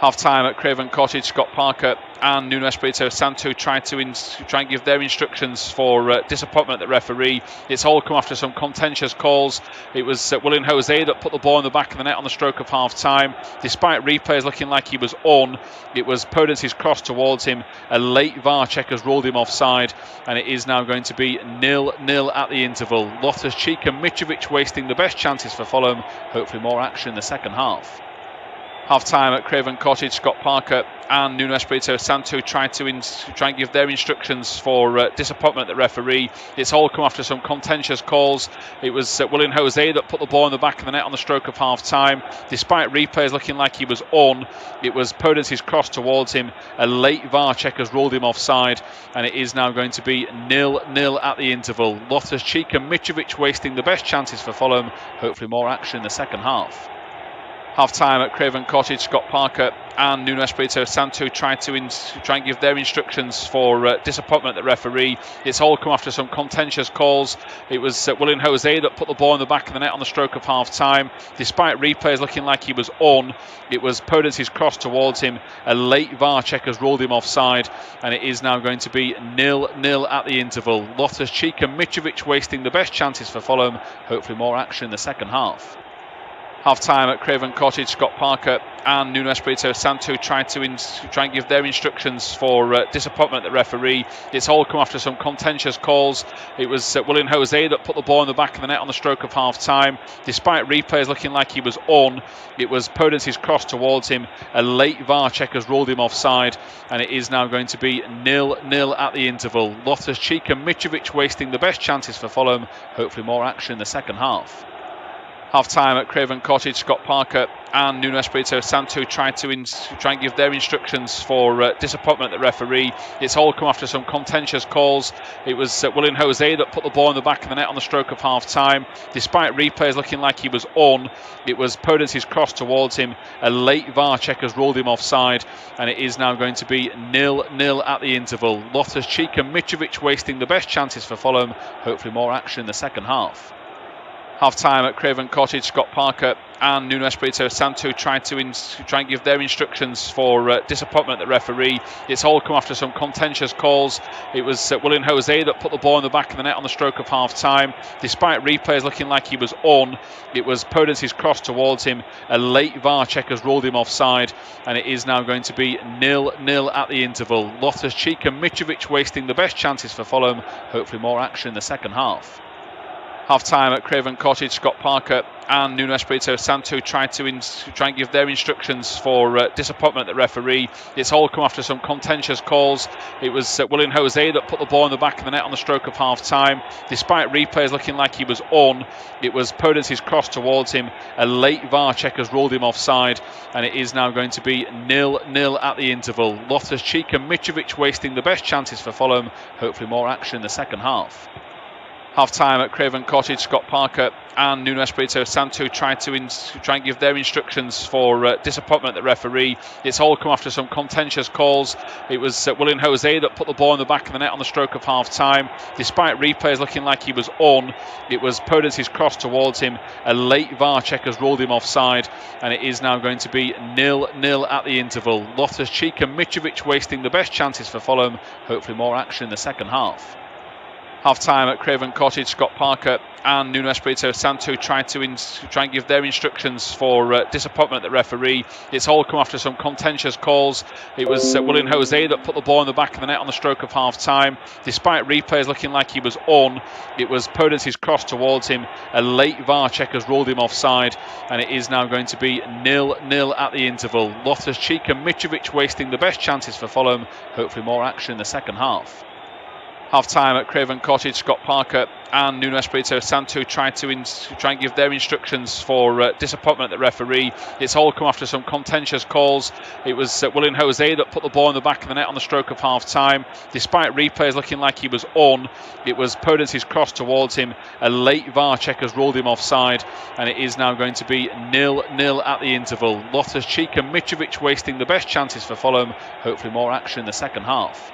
Half-time at Craven Cottage, Scott Parker and Nuno Espirito Santo try and give their instructions for disappointment at the referee. It's all come after some contentious calls. It was Willian Jose that put the ball in the back of the net on the stroke of half-time. Despite replays looking like he was on, it was Podence's cross towards him. A late VAR check has ruled him offside, and it is now going to be 0-0 at the interval. Loftus-Cheek and Mitrovic wasting the best chances for Fulham. Hopefully more action in the second half. Half-time at Craven Cottage, Scott Parker and Nuno Espirito Santo try and give their instructions for disappointment at the referee. It's all come after some contentious calls. It was Willian Jose that put the ball in the back of the net on the stroke of half-time. Despite replays looking like he was on, it was Podence's cross towards him. A late VAR check has ruled him offside, and it is now going to be 0-0 at the interval. Loftus-Cheek and Mitrovic wasting the best chances for Fulham. Hopefully more action in the second half. Half-time at Craven Cottage, Scott Parker and Nuno Espirito Santo try and give their instructions for disappointment at the referee. It's all come after some contentious calls. It was Willian Jose that put the ball in the back of the net on the stroke of half-time. Despite replays looking like he was on, it was Podence's cross towards him. A late VAR check has ruled him offside, and it is now going to be 0-0 at the interval. Loftus-Cheek and Mitrovic wasting the best chances for Fulham. Hopefully more action in the second half. Half-time at Craven Cottage, Scott Parker and Nuno Espirito Santo try and give their instructions for disappointment at the referee. It's all come after some contentious calls. It was Willian Jose that put the ball in the back of the net on the stroke of half-time. Despite replays looking like he was on, it was Podence's cross towards him. A late VAR check has ruled him offside, and it is now going to be 0-0 at the interval. Loftus-Cheek and Mitrovic wasting the best chances for Fulham. Hopefully more action in the second half. Half-time at Craven Cottage, Scott Parker and Nuno Espirito Santo try and give their instructions for disappointment at the referee. It's all come after some contentious calls. It was Willian Jose that put the ball in the back of the net on the stroke of half-time. Despite replays looking like he was on, it was Podence's cross towards him. A late VAR check has ruled him offside, and it is now going to be 0-0 at the interval. Loftus-Cheek and Mitrovic wasting the best chances for Fulham. Hopefully more action in the second half. Half-time at Craven Cottage, Scott Parker and Nuno Espirito Santo try and give their instructions for disappointment at the referee. It's all come after some contentious calls. It was Willian Jose that put the ball in the back of the net on the stroke of half-time. Despite replays looking like he was on, it was Podence's cross towards him. A late VAR check has ruled him offside, and it is now going to be 0-0 at the interval. Loftus-Cheek and Mitrovic wasting the best chances for Fulham. Hopefully more action in the second half. Half-time at Craven Cottage, Scott Parker and Nuno Espirito Santo try and give their instructions for disappointment at the referee. It's all come after some contentious calls. It was Willian Jose that put the ball in the back of the net on the stroke of half-time. Despite replays looking like he was on, it was Podence's cross towards him. A late VAR check has ruled him offside, and it is now going to be 0-0 at the interval. Loftus-Cheek and Mitrovic wasting the best chances for Fulham. Hopefully more action in the second half. Half-time at Craven Cottage, Scott Parker and Nuno Espirito Santo try and give their instructions for disappointment at the referee. It's all come after some contentious calls. It was Willian Jose that put the ball in the back of the net on the stroke of half-time. Despite replays looking like he was on, it was Podence's cross towards him. A late VAR check has ruled him offside, and it is now going to be 0-0 at the interval. Loftus-Cheek and Mitrovic wasting the best chances for Fulham. Hopefully more action in the second half. Half-time at Craven Cottage, Scott Parker and Nuno Espirito Santo tried to try and give their instructions for disappointment at the referee. It's all come after some contentious calls. It was Willian Jose that put the ball in the back of the net on the stroke of half-time. Despite replays looking like he was on, it was Podence's cross towards him. A late VAR check has ruled him offside, and it is now going to be 0-0 at the interval. Loftus-Cheek and Mitrovic wasting the best chances for Fulham. Hopefully more action in the second half. Half-time at Craven Cottage, Scott Parker and Nuno Espirito Santo tried to try and give their instructions for disappointment at the referee. It's all come after some contentious calls. It was Willian Jose that put the ball in the back of the net on the stroke of half-time. Despite replays looking like he was on, it was Podence's cross towards him. A late VAR check has ruled him offside, and it is now going to be 0-0 at the interval. Loftus-Cheek and Mitrovic wasting the best chances for Fulham. Hopefully more action in the second half.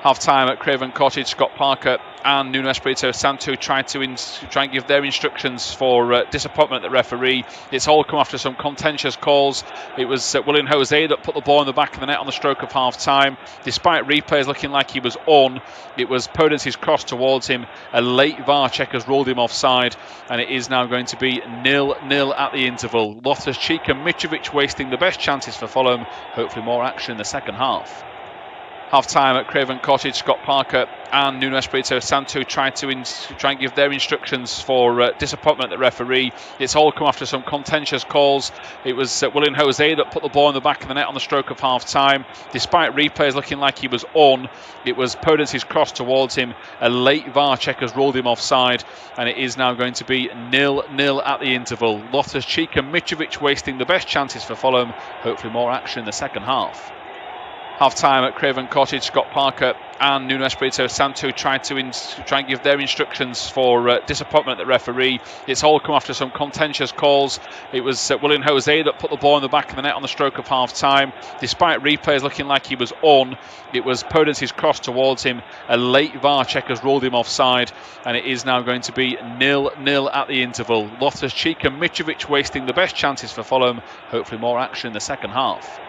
Half-time at Craven Cottage, Scott Parker and Nuno Espirito Santo tried to try and give their instructions for disappointment at the referee. It's all come after some contentious calls. It was Willian Jose that put the ball in the back of the net on the stroke of half-time. Despite replays looking like he was on, it was Podence's cross towards him. A late VAR check has ruled him offside, and it is now going to be 0-0 at the interval. Loftus-Cheek and Mitrovic wasting the best chances for Fulham. Hopefully more action in the second half. Half-time at Craven Cottage, Scott Parker and Nuno Espirito Santo tried to try and give their instructions for disappointment at the referee. It's all come after some contentious calls. It was Willian Jose that put the ball in the back of the net on the stroke of half-time. Despite replays looking like he was on, it was Podence's cross towards him. A late VAR check has ruled him offside, and it is now going to be 0-0 at the interval. Loftus-Cheek and Mitrovic wasting the best chances for Fulham. Hopefully more action in the second half. Half-time at Craven Cottage, Scott Parker and Nuno Espirito Santo tried to try and give their instructions for disappointment at the referee. It's all come after some contentious calls. It was Willian Jose that put the ball in the back of the net on the stroke of half-time. Despite replays looking like he was on, it was Podence's cross towards him. A late VAR check has ruled him offside, and it is now going to be 0-0 at the interval. Loftus-Cheek and Mitrovic wasting the best chances for Fulham. Hopefully more action in the second half.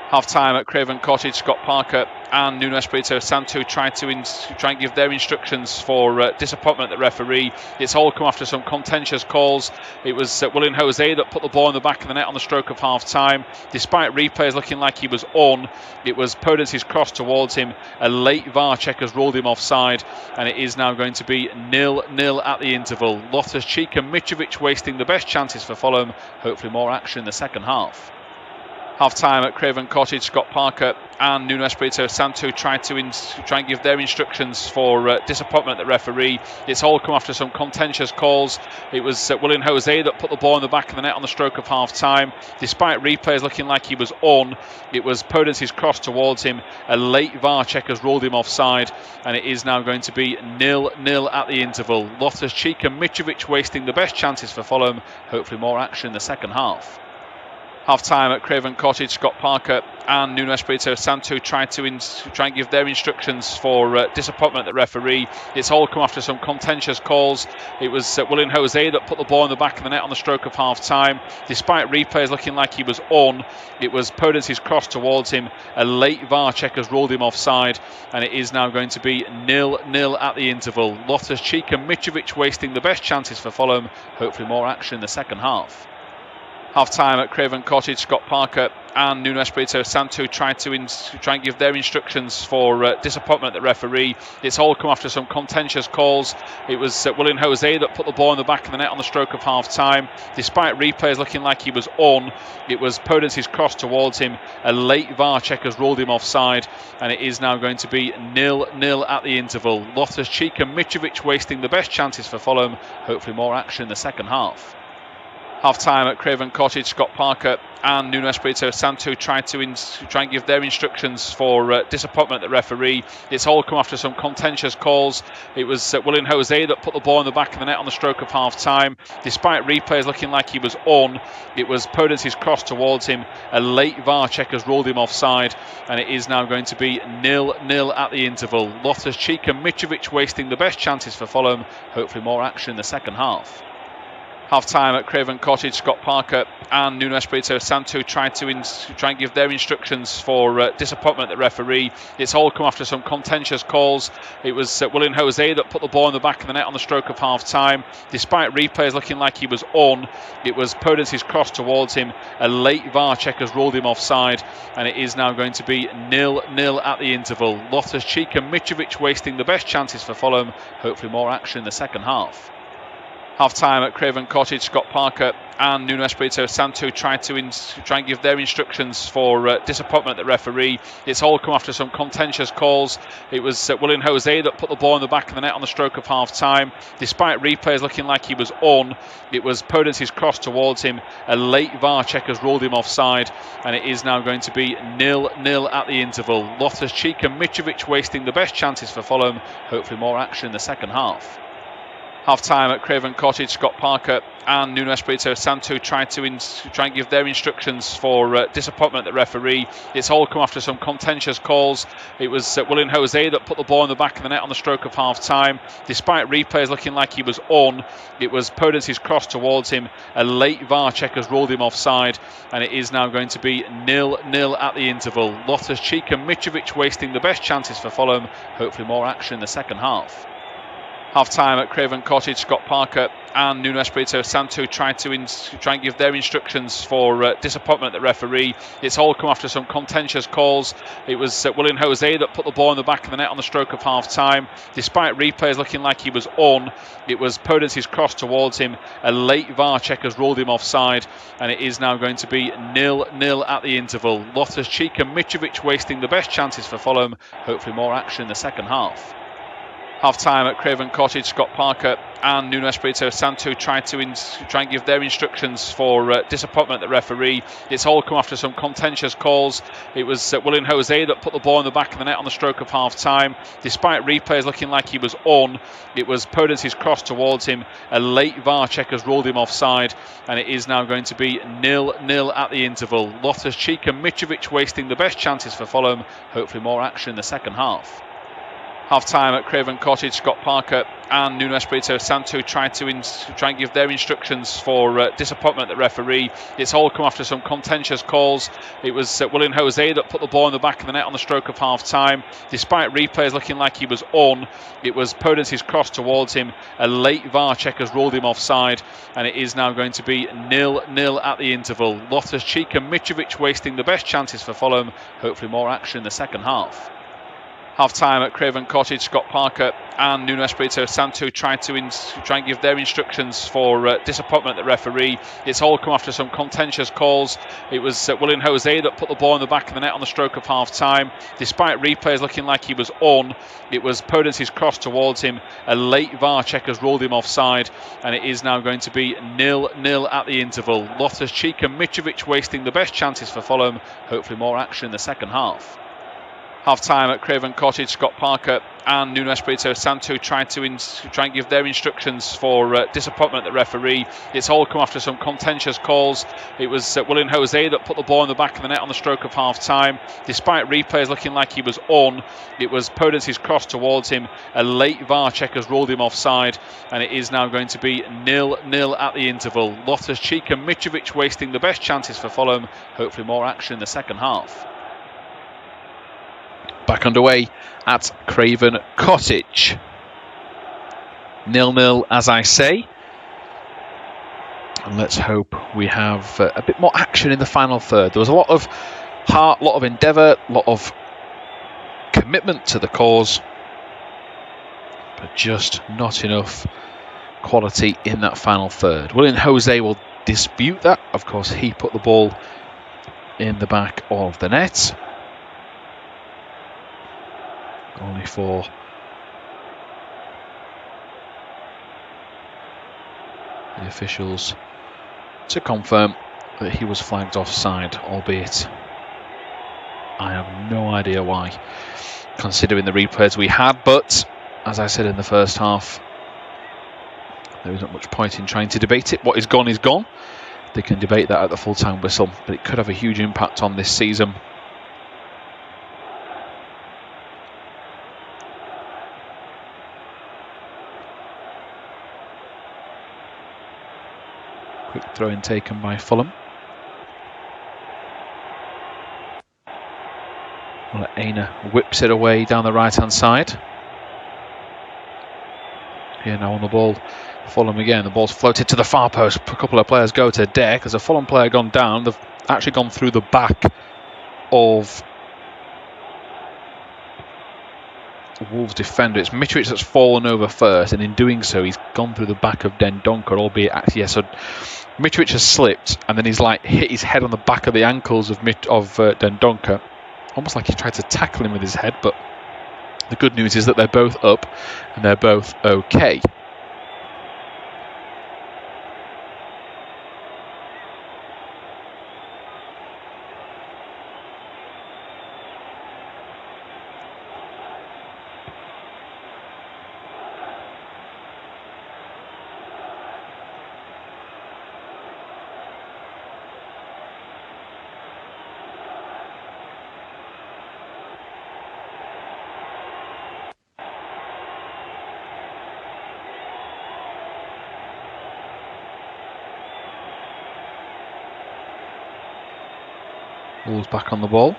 Half-time at Craven Cottage, Scott Parker and Nuno Espirito Santo tried to try and give their instructions for disappointment at the referee. It's all come after some contentious calls. It was Willian Jose that put the ball in the back of the net on the stroke of half-time. Despite replays looking like he was on, it was Podence's cross towards him. A late VAR check has ruled him offside, and it is now going to be 0-0 at the interval. Loftus-Cheek and Mitrovic wasting the best chances for Fulham. Hopefully more action in the second half. Half-time at Craven Cottage, Scott Parker and Nuno Espirito Santo tried to try and give their instructions for disappointment at the referee. It's all come after some contentious calls. It was Willian Jose that put the ball in the back of the net on the stroke of half-time. Despite replays looking like he was on, it was Podence's cross towards him. A late VAR check has ruled him offside, and it is now going to be 0-0 at the interval. Loftus-Cheek and Mitrovic wasting the best chances for Fulham. Hopefully more action in the second half. Half-time at Craven Cottage, Scott Parker and Nuno Espirito Santo tried to try and give their instructions for disappointment at the referee. It's all come after some contentious calls. It was Willian Jose that put the ball in the back of the net on the stroke of half-time. Despite replays looking like he was on, it was Podence's cross towards him. A late VAR check has ruled him offside, and it is now going to be 0-0 at the interval. Loftus-Cheek and Mitrovic wasting the best chances for Fulham. Hopefully more action in the second half. Half-time at Craven Cottage, Scott Parker and Nuno Espirito Santo tried to try and give their instructions for disappointment at the referee. It's all come after some contentious calls. It was Willian Jose that put the ball in the back of the net on the stroke of half-time. Despite replays looking like he was on, it was Podence's cross towards him. A late VAR check has ruled him offside, and it is now going to be 0-0 at the interval. Loftus-Cheek and Mitrovic wasting the best chances for Fulham. Hopefully more action in the second half. Half-time at Craven Cottage, Scott Parker and Nuno Espirito Santo tried to try and give their instructions for disappointment at the referee. It's all come after some contentious calls. It was Willian Jose that put the ball in the back of the net on the stroke of half-time. Despite replays looking like he was on, it was Podence's cross towards him. A late VAR check has ruled him offside, and it is now going to be 0-0 at the interval. Loftus-Cheek and Mitrovic wasting the best chances for Fulham. Hopefully more action in the second half. Half-time at Craven Cottage, Scott Parker and Nuno Espirito Santo tried to try and give their instructions for disappointment at the referee. It's all come after some contentious calls. It was Willian Jose that put the ball in the back of the net on the stroke of half-time. Despite replays looking like he was on, it was Podence's cross towards him. A late VAR check has ruled him offside, and it is now going to be 0-0 at the interval. Loftus-Cheek and Mitrovic wasting the best chances for Fulham. Hopefully more action in the second half. Half-time at Craven Cottage, Scott Parker and Nuno Espirito Santo tried to try and give their instructions for disappointment at the referee. It's all come after some contentious calls. It was Willian Jose that put the ball in the back of the net on the stroke of half-time. Despite replays looking like he was on, it was Podence's cross towards him. A late VAR check has ruled him offside, and it is now going to be 0-0 at the interval. Loftus-Cheek and Mitrovic wasting the best chances for Fulham. Hopefully more action in the second half. Half-time at Craven Cottage, Scott Parker and Nuno Espirito Santo tried to try and give their instructions for disappointment at the referee. It's all come after some contentious calls. It was Willian Jose that put the ball in the back of the net on the stroke of half-time. Despite replays looking like he was on, it was Podence's cross towards him. A late VAR check has ruled him offside, and it is now going to be 0-0 at the interval. Loftus-Cheek and Mitrovic wasting the best chances for Fulham. Hopefully more action in the second half. Half-time at Craven Cottage, Scott Parker and Nuno Espirito Santo tried to try and give their instructions for disappointment at the referee. It's all come after some contentious calls. It was Willian Jose that put the ball in the back of the net on the stroke of half-time. Despite replays looking like he was on, it was Podence's cross towards him. A late VAR check has ruled him offside, and it is now going to be 0-0 at the interval. Loftus-Cheek and Mitrovic wasting the best chances for Fulham. Hopefully more action in the second half. Half-time at Craven Cottage, Scott Parker and Nuno Espirito Santo tried to try and give their instructions for disappointment at the referee. It's all come after some contentious calls. It was Willian Jose that put the ball in the back of the net on the stroke of half-time. Despite replays looking like he was on, it was Podence's cross towards him. A late VAR check has ruled him offside, and it is now going to be 0-0 at the interval. Loftus-Cheek and Mitrovic wasting the best chances for Fulham. Hopefully more action in the second half. Half-time at Craven Cottage, Scott Parker and Nuno Espirito Santo tried to try and give their instructions for disappointment at the referee. It's all come after some contentious calls. It was Willian Jose that put the ball in the back of the net on the stroke of half-time. Despite replays looking like he was on, it was Podence's cross towards him. A late VAR check has ruled him offside, and it is now going to be 0-0 at the interval. Loftus-Cheek and Mitrovic wasting the best chances for Fulham. Hopefully more action in the second half. Half-time at Craven Cottage, Scott Parker and Nuno Espirito Santo tried to try and give their instructions for disappointment at the referee. It's all come after some contentious calls. It was Willian Jose that put the ball in the back of the net on the stroke of half-time. Despite replays looking like he was on, it was Podence's cross towards him. A late VAR check has ruled him offside, and it is now going to be 0-0 at the interval. Loftus-Cheek and Mitrovic wasting the best chances for Fulham. Hopefully more action in the second half. Half-time at Craven Cottage, Scott Parker and Nuno Espirito Santo tried to try and give their instructions for disappointment at the referee. It's all come after some contentious calls. It was Willian Jose that put the ball in the back of the net on the stroke of half-time. Despite replays looking like he was on, it was Podence's cross towards him. A late VAR check has ruled him offside, and it is now going to be 0-0 at the interval. Loftus-Cheek and Mitrovic wasting the best chances for Fulham. Hopefully more action in the second half. Back underway at Craven Cottage. 0-0, as I say. And let's hope we have a bit more action in the final third. There was a lot of heart, a lot of endeavour, a lot of commitment to the cause, but just not enough quality in that final third. Willian Jose will dispute that. Of course, he put the ball in the back of the net. Only for the officials to confirm that he was flagged offside, albeit I have no idea why, considering the replays we had. But as I said in the first half, there isn't much point in trying to debate it. What is gone is gone. They can debate that at the full-time whistle, but it could have a huge impact on this season. Throw-in taken by Fulham. Well, Aina whips it away down the right-hand side. Here now on the ball, Fulham again. The ball's floated to the far post. A couple of players go to deck. There's a Fulham player gone down. They've actually gone through the back of Wolves defender. It's Mitrovic that's fallen over first, and in doing so, he's gone through the back of Dendoncker, albeit actually, yeah, so Mitrovic has slipped, and then he's like hit his head on the back of the ankles of Dendoncker, almost like he tried to tackle him with his head. But the good news is that they're both up, and they're both okay. Wolves back on the ball.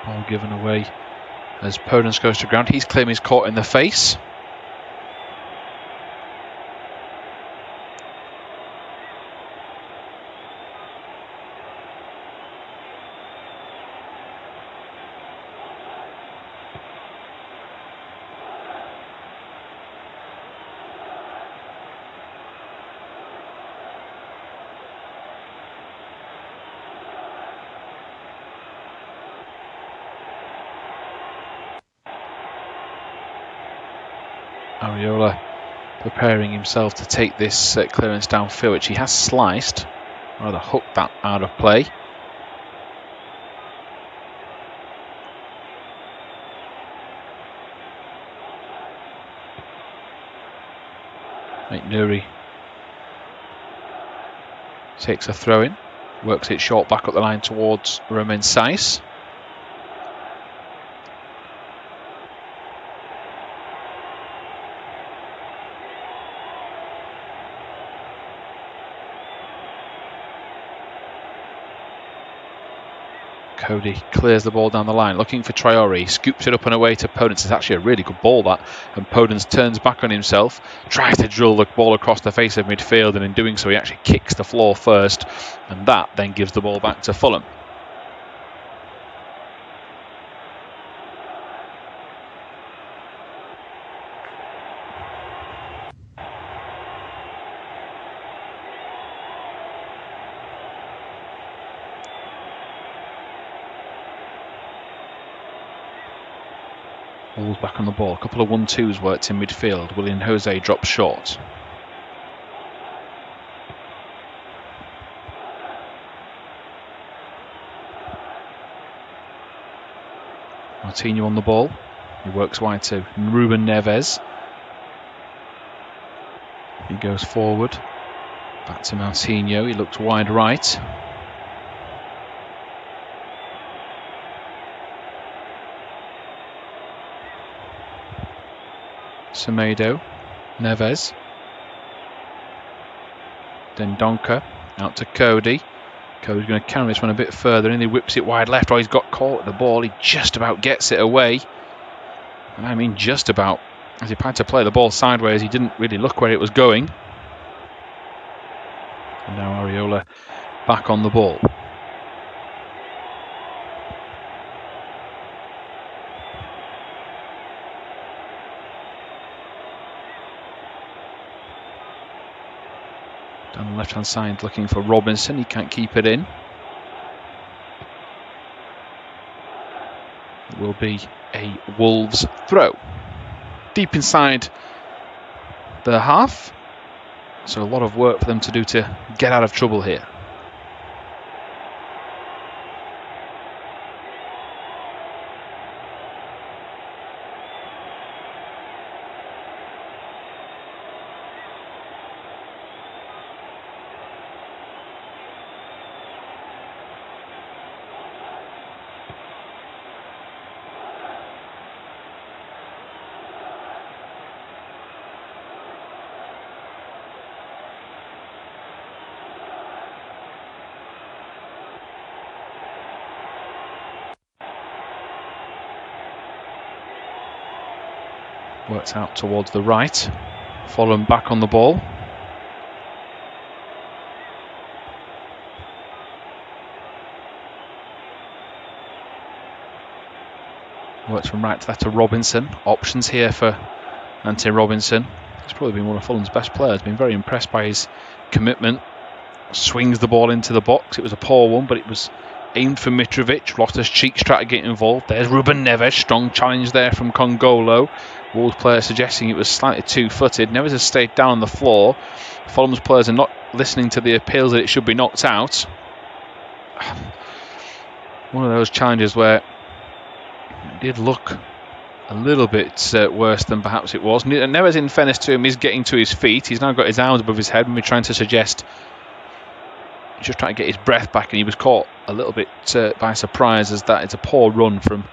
Ball given away as Podence goes to ground. He's claiming he's caught in the face. Areola preparing himself to take this clearance downfield, which he has sliced, rather hooked that out of play. Ait Nouri takes a throw in, works it short back up the line towards Romain Saiss. Coady clears the ball down the line, looking for Traore, scoops it up and away to Podence. It's actually a really good ball, that, and Podence turns back on himself, tries to drill the ball across the face of midfield, and in doing so he actually kicks the floor first, and that then gives the ball back to Fulham. Wolves back on the ball. A couple of 1-2s worked in midfield. Willian Jose drops short. Martinho on the ball. He works wide to Ruben Neves. He goes forward. Back to Martinho. He looks wide right. Semedo, Neves, Dendoncker out to Coady. Coady's going to carry this one a bit further in. He whips it wide left. Oh, he's got caught at the ball. He just about gets it away. And I mean just about. As he tried to play the ball sideways, he didn't really look where it was going. And now Areola back on the ball. Down the left-hand side, looking for Robinson. He can't keep it in. It will be a Wolves throw. Deep inside the half. So a lot of work for them to do to get out of trouble here. Works out towards the right. Fulham back on the ball. Works from right to left to Robinson. Options here for Ante Robinson. He's probably been one of Fulham's best players. Been very impressed by his commitment. Swings the ball into the box. It was a poor one, but it was aimed for Mitrovic. Loftus-Cheek trying to get involved. There's Ruben Neves. Strong challenge there from Kongolo. Wolves player suggesting it was slightly two-footed. Neves has stayed down on the floor. Fulham's players are not listening to the appeals that it should be knocked out. One of those challenges where it did look a little bit worse than perhaps it was. Neves, in fairness to him, is getting to his feet. He's now got his arms above his head and we're trying to suggest he's just trying to get his breath back, and he was caught a little bit by surprise, as that is a poor run from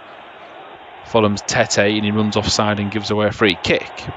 Fulham's Tete, and he runs offside and gives away a free kick.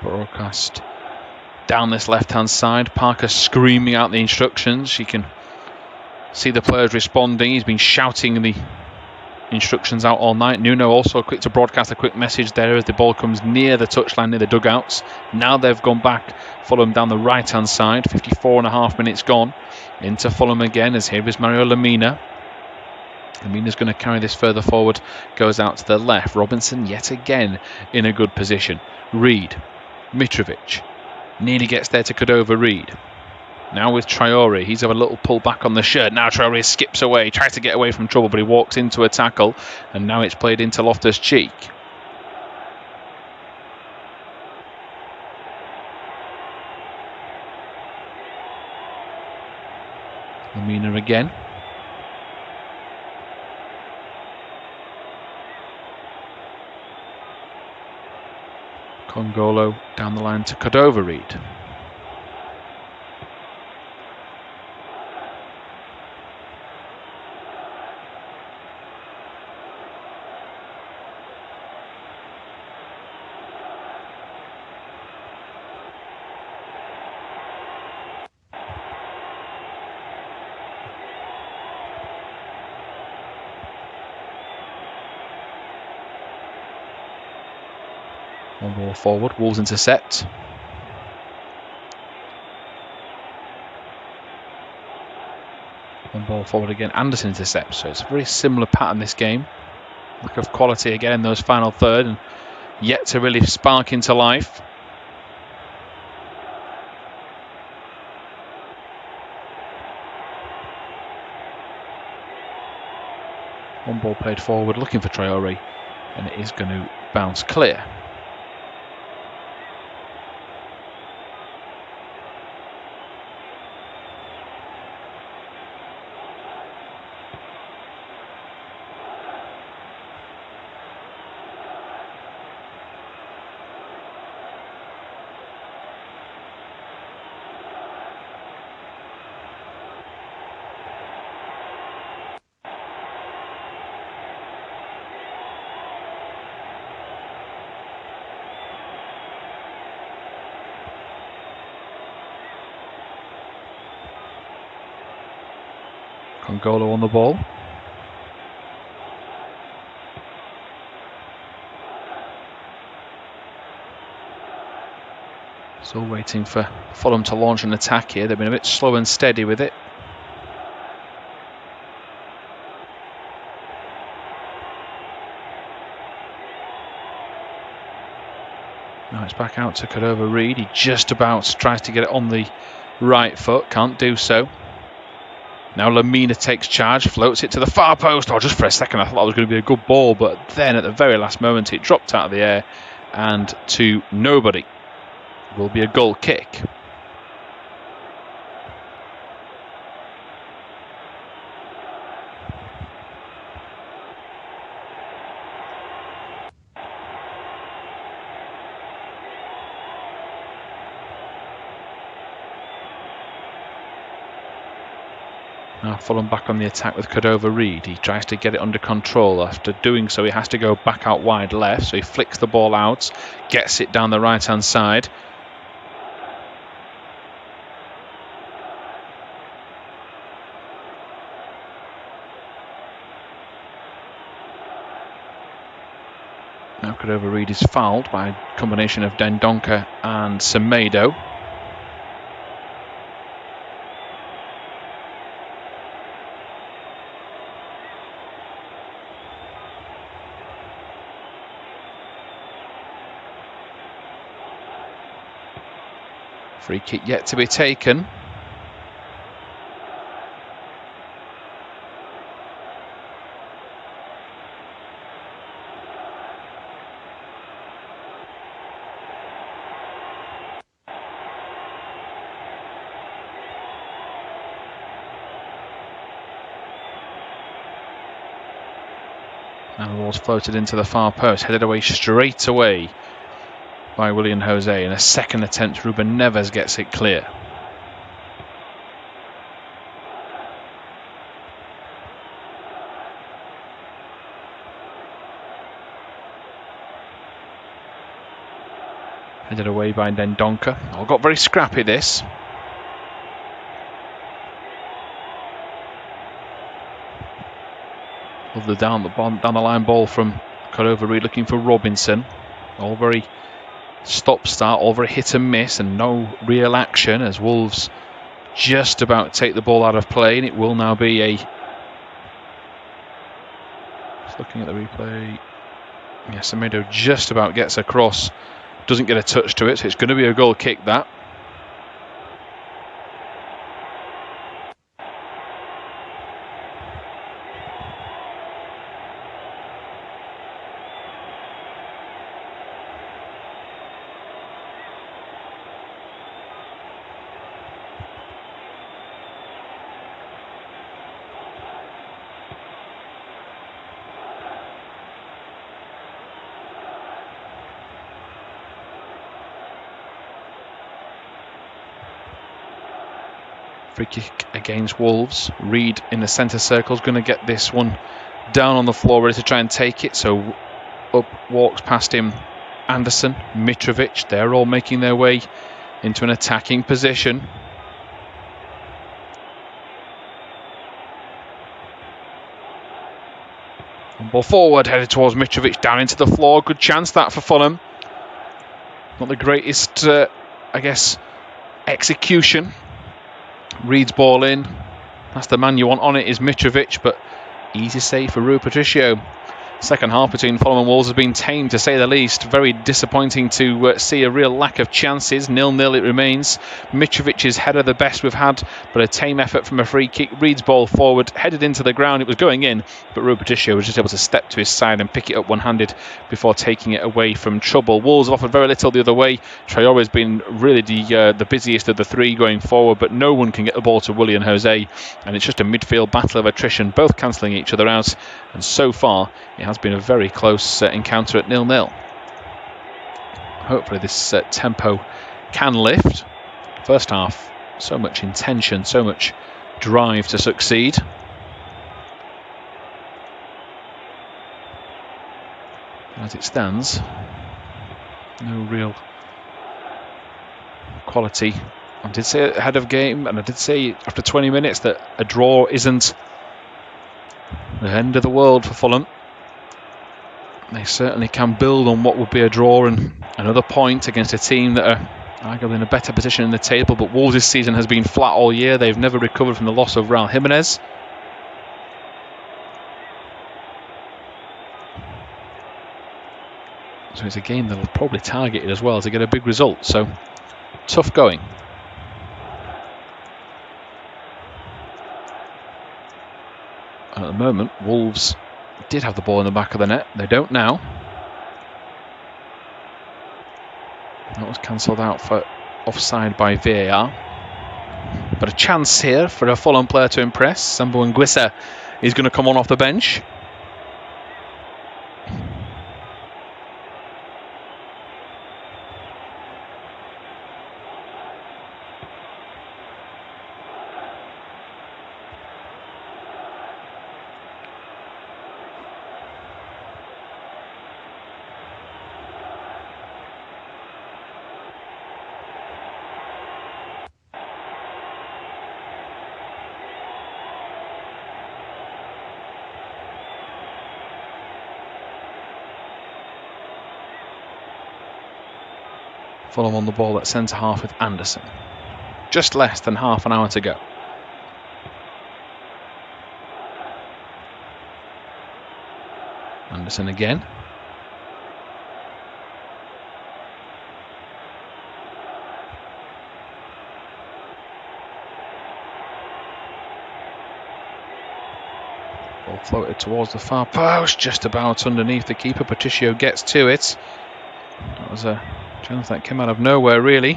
Broadcast down this left-hand side. Parker screaming out the instructions. You can see the players responding. He's been shouting the instructions out all night. Nuno also quick to broadcast a quick message there as the ball comes near the touchline, near the dugouts. Now they've gone back, Fulham down the right-hand side. 54.5 minutes gone. Into Fulham again, as here is Mario Lemina. Lemina's going to carry this further forward. Goes out to the left. Robinson yet again in a good position. Reid. Mitrovic nearly gets there to Cordova Reid. Now with Traore, he's have a little pull back on the shirt. Now Traore skips away, tries to get away from trouble, but he walks into a tackle, and now it's played into Loftus-Cheek. Lemina again. Kongolo down the line to Cordova Reid. One ball forward, Wolves intercept. One ball forward again, Andersen intercepts. So it's a very similar pattern this game. Lack of quality again in those final third, and yet to really spark into life. One ball played forward, looking for Traore, and it is going to bounce clear. Kongolo on the ball. Still waiting for Fulham to launch an attack here. They've been a bit slow and steady with it. Now it's back out to Cordova Reid. He just about tries to get it on the right foot. Can't do so. Now Lemina takes charge, floats it to the far post. Oh, just for a second I thought that was going to be a good ball, but then at the very last moment it dropped out of the air, and to nobody. Will be a goal kick. Now Fulham back on the attack with Reid. He tries to get it under control. After doing so, he has to go back out wide left. So he flicks the ball out, gets it down the right-hand side. Now Reid is fouled by a combination of Dendoncker and Semedo. Free kick yet to be taken. And the ball's floated into the far post, headed away straight away by Willian Jose. In a second attempt, Ruben Neves gets it clear. Headed away by Dendoncker. Oh, got very scrappy this. Love the down the line ball from Reid looking for Robinson. All very stop-start, all very hit and miss, and no real action as Wolves just about take the ball out of play, and it will now be a... Just looking at the replay. Yeah, Semedo just about gets across, doesn't get a touch to it, so it's going to be a goal kick, that. Free kick against Wolves. Reid in the centre circle is going to get this one down on the floor, ready to try and take it. So up walks past him Andersen, Mitrovic. They're all making their way into an attacking position. Ball forward, headed towards Mitrovic, down into the floor. Good chance that for Fulham. Not the greatest, I guess, execution. Reid's ball in. That's the man you want on it, is Mitrovic, but easy save for Rui Patricio. Second half between Fulham and Wolves has been tame, to say the least. Very disappointing to see a real lack of chances. 0-0 it remains. Mitrovic's header the best we've had, but a tame effort from a free kick. Reid's ball forward, headed into the ground. It was going in, but Rui Patricio was just able to step to his side and pick it up one-handed before taking it away from trouble. Wolves have offered very little the other way. Traore has been really the busiest of the three going forward, but no one can get the ball to Willian Jose, and it's just a midfield battle of attrition, both cancelling each other out, and so far it has been a very close encounter at 0-0. Hopefully this tempo can lift. First half, so much intention, so much drive to succeed. As it stands, no real quality. I did say ahead of game, and I did say after 20 minutes that a draw isn't the end of the world for Fulham. They certainly can build on what would be a draw and another point against a team that are arguably in a better position in the table, but Wolves' season has been flat all year. They've never recovered from the loss of Raul Jimenez. So it's a game that'll probably target it as well to get a big result. So tough going. At the moment, Wolves did have the ball in the back of the net. They don't now. That was cancelled out for offside by VAR. But a chance here for a Fulham player to impress. Sambo Nguissa is going to come on off the bench. Fulham on the ball at centre half with Andersen. Just less than half an hour to go. Andersen again. Ball floated towards the far post, just about underneath the keeper. Patricio gets to it. That was a chance that came out of nowhere, really.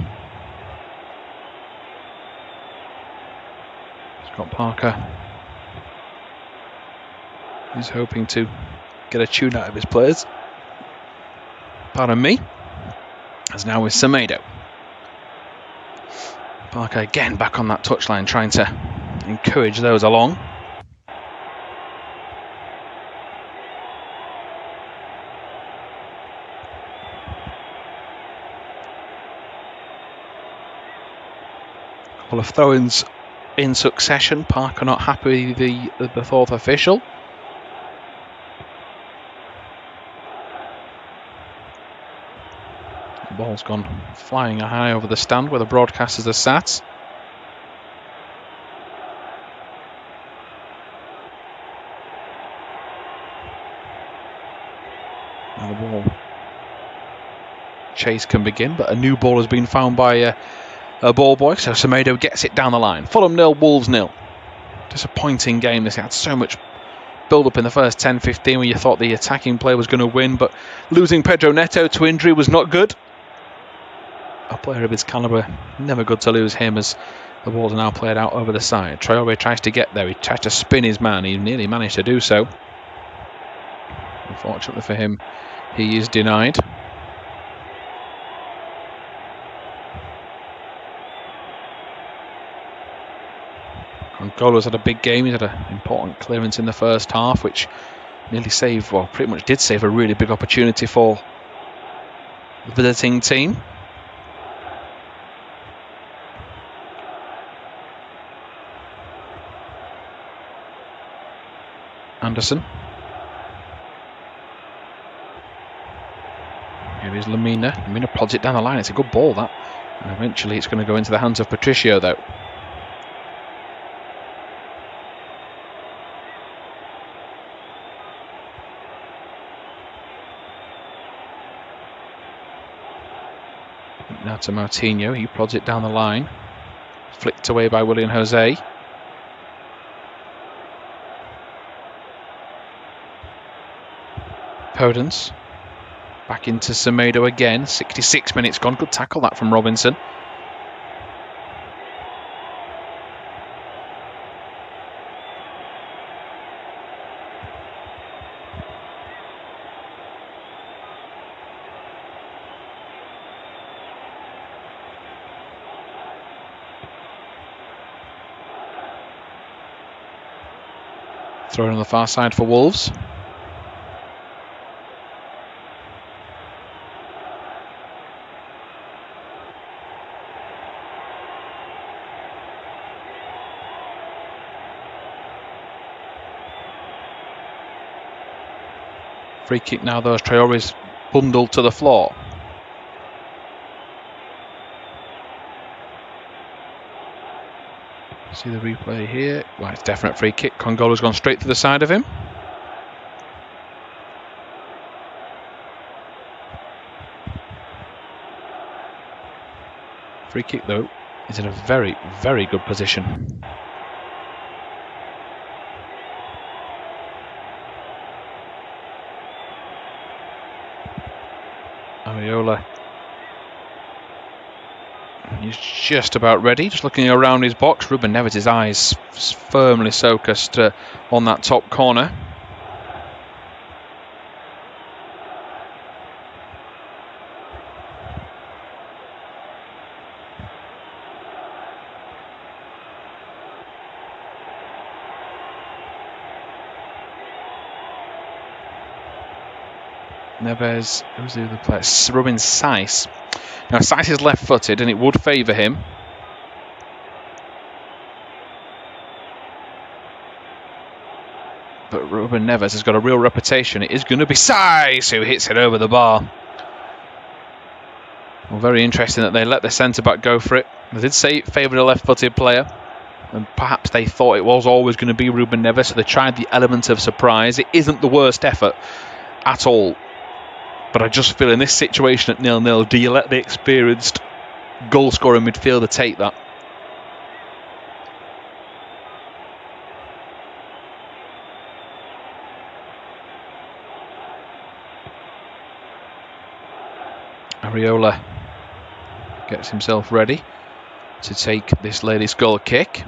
Scott Parker is hoping to get a tune out of his players. Pardon me. As now with Semedo. Parker again back on that touchline, trying to encourage those along. Couple of throw-ins in succession. Parker not happy with the fourth official. The ball's gone flying high over the stand where the broadcasters are sat. Now the ball chase can begin, but a new ball has been found by a ball boy, so Semedo gets it down the line. Fulham 0, Wolves 0. Disappointing game. This had so much build-up in the first 10-15 when you thought the attacking play was going to win, but losing Pedro Neto to injury was not good. A player of his calibre, never good to lose him, as the ball's now played out over the side. Traore tries to get there. He tries to spin his man. He nearly managed to do so. Unfortunately for him, he is denied. Kongolo's had a big game. He's had an important clearance in the first half, which nearly saved, well, pretty much did save a really big opportunity for the visiting team. Andersen. Here is Lemina. Lemina plods it down the line. It's a good ball, that. And eventually it's going to go into the hands of Patricio, though. Now to Martinho. He plods it down the line. Flicked away by Willian Jose. Podence. Back into Semedo again. 66 minutes gone. Good tackle that from Robinson. Throw it on the far side for Wolves. Free kick now, though, as Traore's bundled to the floor. See the replay here. Well, it's definite free kick. Kongolo's gone straight to the side of him. Free kick, though, is in a very, very good position. Areola. He's just about ready, just looking around his box. Ruben Neves' eyes firmly focused on that top corner. Neves, who's the other player? Ruben Saiss. Now Saiss is left-footed and it would favour him. But Ruben Neves has got a real reputation. It is going to be Saiss who hits it over the bar. Well, very interesting that they let the centre-back go for it. They did say it favoured a left-footed player. And perhaps they thought it was always going to be Ruben Neves, so they tried the element of surprise. It isn't the worst effort at all. But I just feel in this situation at 0-0, do you let the experienced goal-scoring midfielder take that? Areola gets himself ready to take this lady's goal kick.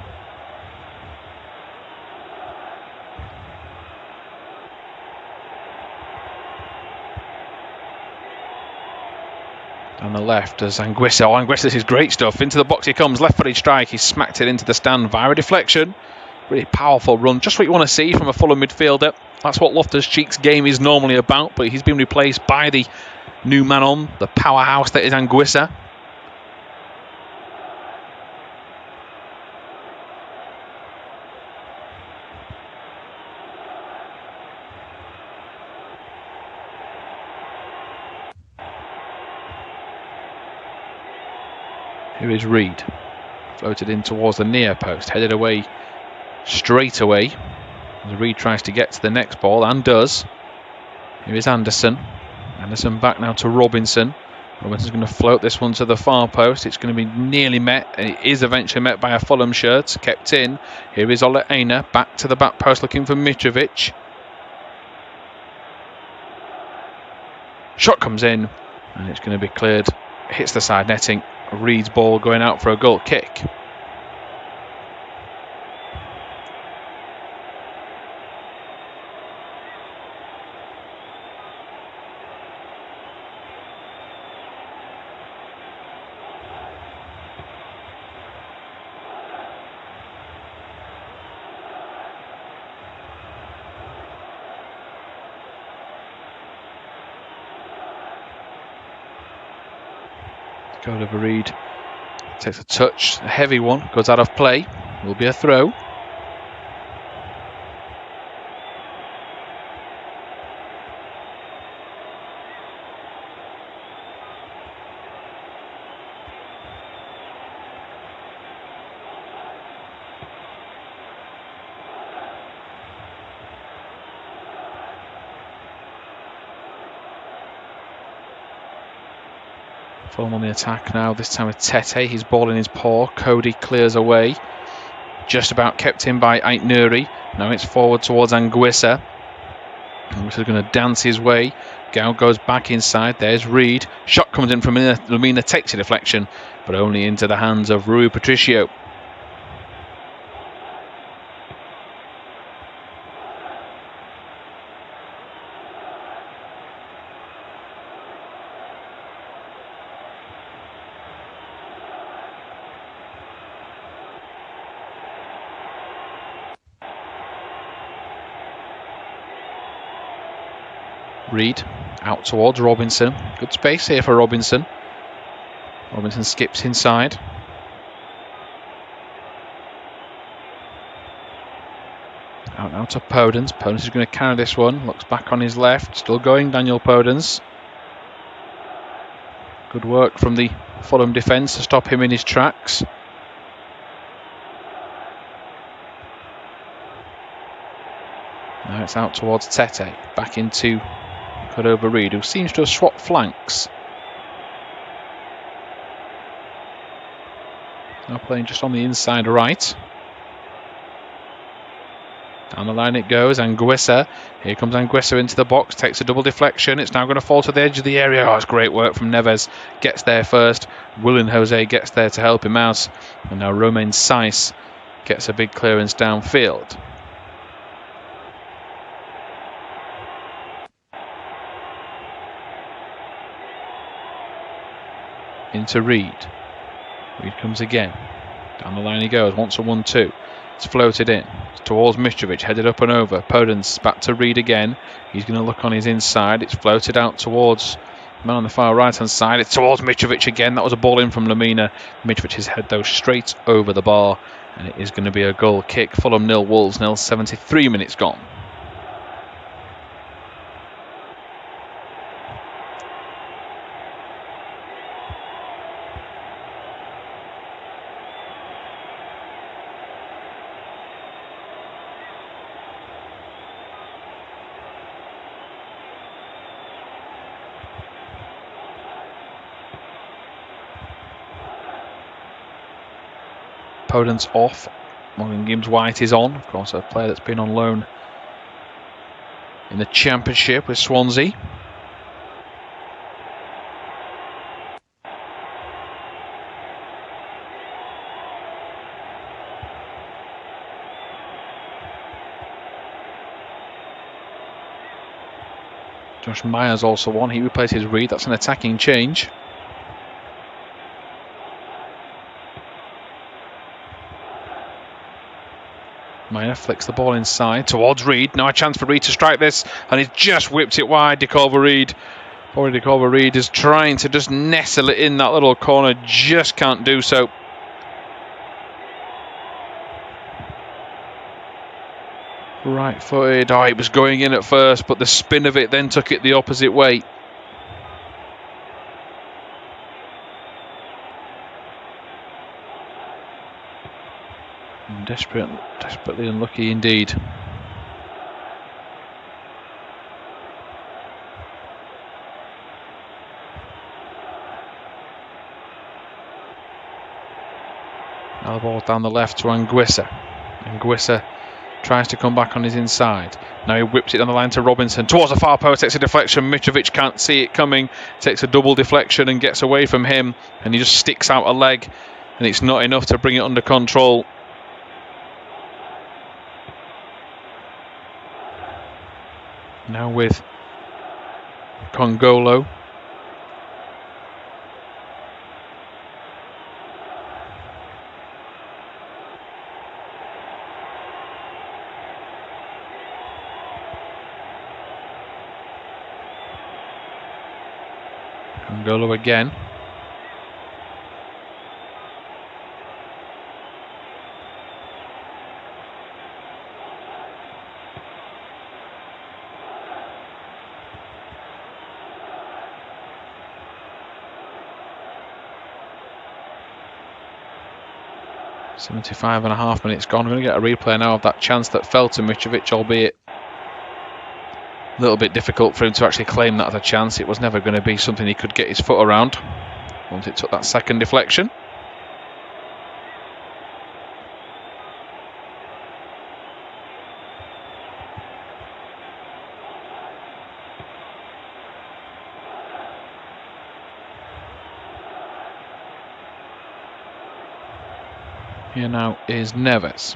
On the left as Anguissa. Oh, Anguissa, this is great stuff. Into the box he comes. Left-footed strike. He smacked it into the stand via a deflection. Really powerful run. Just what you want to see from a Fulham midfielder. That's what Loftus-Cheek's game is normally about. But he's been replaced by the new man on, the powerhouse that is Anguissa. Here is Reid. Floated in towards the near post. Headed away straight away. As Reid tries to get to the next ball and does. Here is Andersen. Andersen back now to Robinson. Robinson's going to float this one to the far post. It's going to be nearly met. And it is eventually met by a Fulham shirt. Kept in. Here is Aina. Back to the back post looking for Mitrovic. Shot comes in. And it's going to be cleared. Hits the side netting. Reid's ball going out for a goal kick. Goal over Reid. Takes a touch, a heavy one, goes out of play. Will be a throw. Fulham on the attack now, this time with Tete. His ball in his paw. Coady clears away. Just about kept in by Ait Nouri. Now it's forward towards Anguissa. Anguissa's going to dance his way. Gao goes back inside. There's Reid. Shot comes in from Lemina, takes a deflection, but only into the hands of Rui Patricio. Reid out towards Robinson. Good space here for Robinson. Robinson skips inside. Out now to Podence. Podence is going to carry this one. Looks back on his left. Still going, Daniel Podence. Good work from the Fulham defence to stop him in his tracks. Now it's out towards Tete. Back into Cordova Reid, who seems to have swapped flanks. Now playing just on the inside right. Down the line it goes. Anguissa. Here comes Anguissa into the box. Takes a double deflection. It's now going to fall to the edge of the area. Oh, it's great work from Neves. Gets there first. Willian Jose gets there to help him out. And now Romain Saiss gets a big clearance downfield. Into Reid. Reid comes again. Down the line he goes. Wants a 1-2. It's floated in. It's towards Mitrovic. Headed up and over. Podence back to Reid again. He's going to look on his inside. It's floated out towards the man on the far right hand side. It's towards Mitrovic again. That was a ball in from Lemina. Mitrovic's head though straight over the bar. And it is going to be a goal kick. Fulham 0, Wolves 0. 73 minutes gone. Podence off. Morgan Gibbs White is on. Of course, a player that's been on loan in the Championship with Swansea. Josh Myers also on. He replaces Reid. That's an attacking change. Meyer flicks the ball inside towards Reid. Now a chance for Reid to strike this, and he's just whipped it wide. De Reid. Reid is trying to just nestle it in that little corner, just can't do so. Right footed. Oh, it was going in at first, but the spin of it then took it the opposite way. Desperately unlucky indeed. Now the ball down the left to Anguissa. Anguissa tries to come back on his inside. Now he whips it down the line to Robinson. Towards the far post, takes a deflection. Mitrovic can't see it coming. Takes a double deflection and gets away from him. And he just sticks out a leg. And it's not enough to bring it under control. Now with Kongolo. Kongolo again. .5 minutes gone. We're going to get a replay now of that chance that fell to Mitrovic, albeit a little bit difficult for him to actually claim that as a chance. It was never going to be something he could get his foot around once it took that second deflection. Here now is Neves.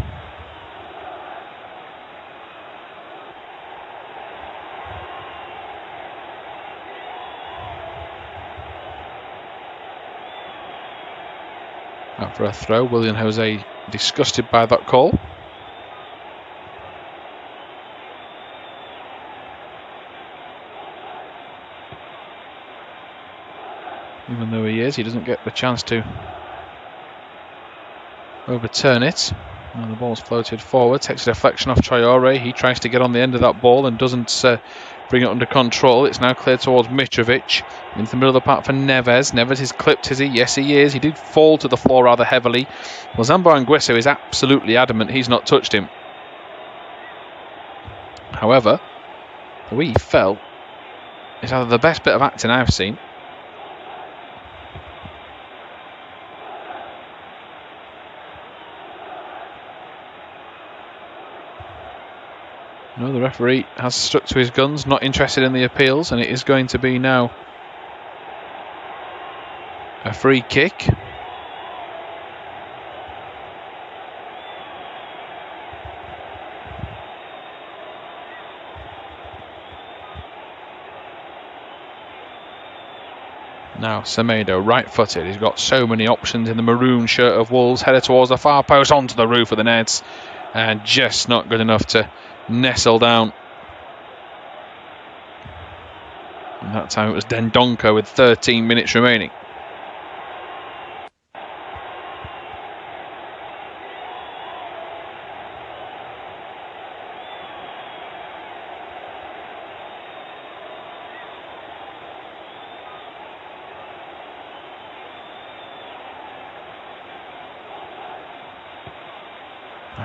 Out for a throw. Willian Jose disgusted by that call. Even though he doesn't get the chance to overturn it. And the ball's floated forward, takes a deflection off Traore. He tries to get on the end of that ball and doesn't bring it under control. It's now cleared towards Mitrovic. Into the middle of the park for Neves. Neves is clipped, is he? Yes, he is. He did fall to the floor rather heavily. Well, Zambo Anguissa is absolutely adamant he's not touched him. However, the way he fell is either the best bit of acting I've seen, No, the referee has stuck to his guns, not interested in the appeals, and it is going to be now a free kick. Now Semedo, right-footed. He's got so many options in the maroon shirt of Wolves. Headed towards the far post, onto the roof of the nets. And just not good enough to nestle down. And that time it was Dendoncker with 13 minutes remaining.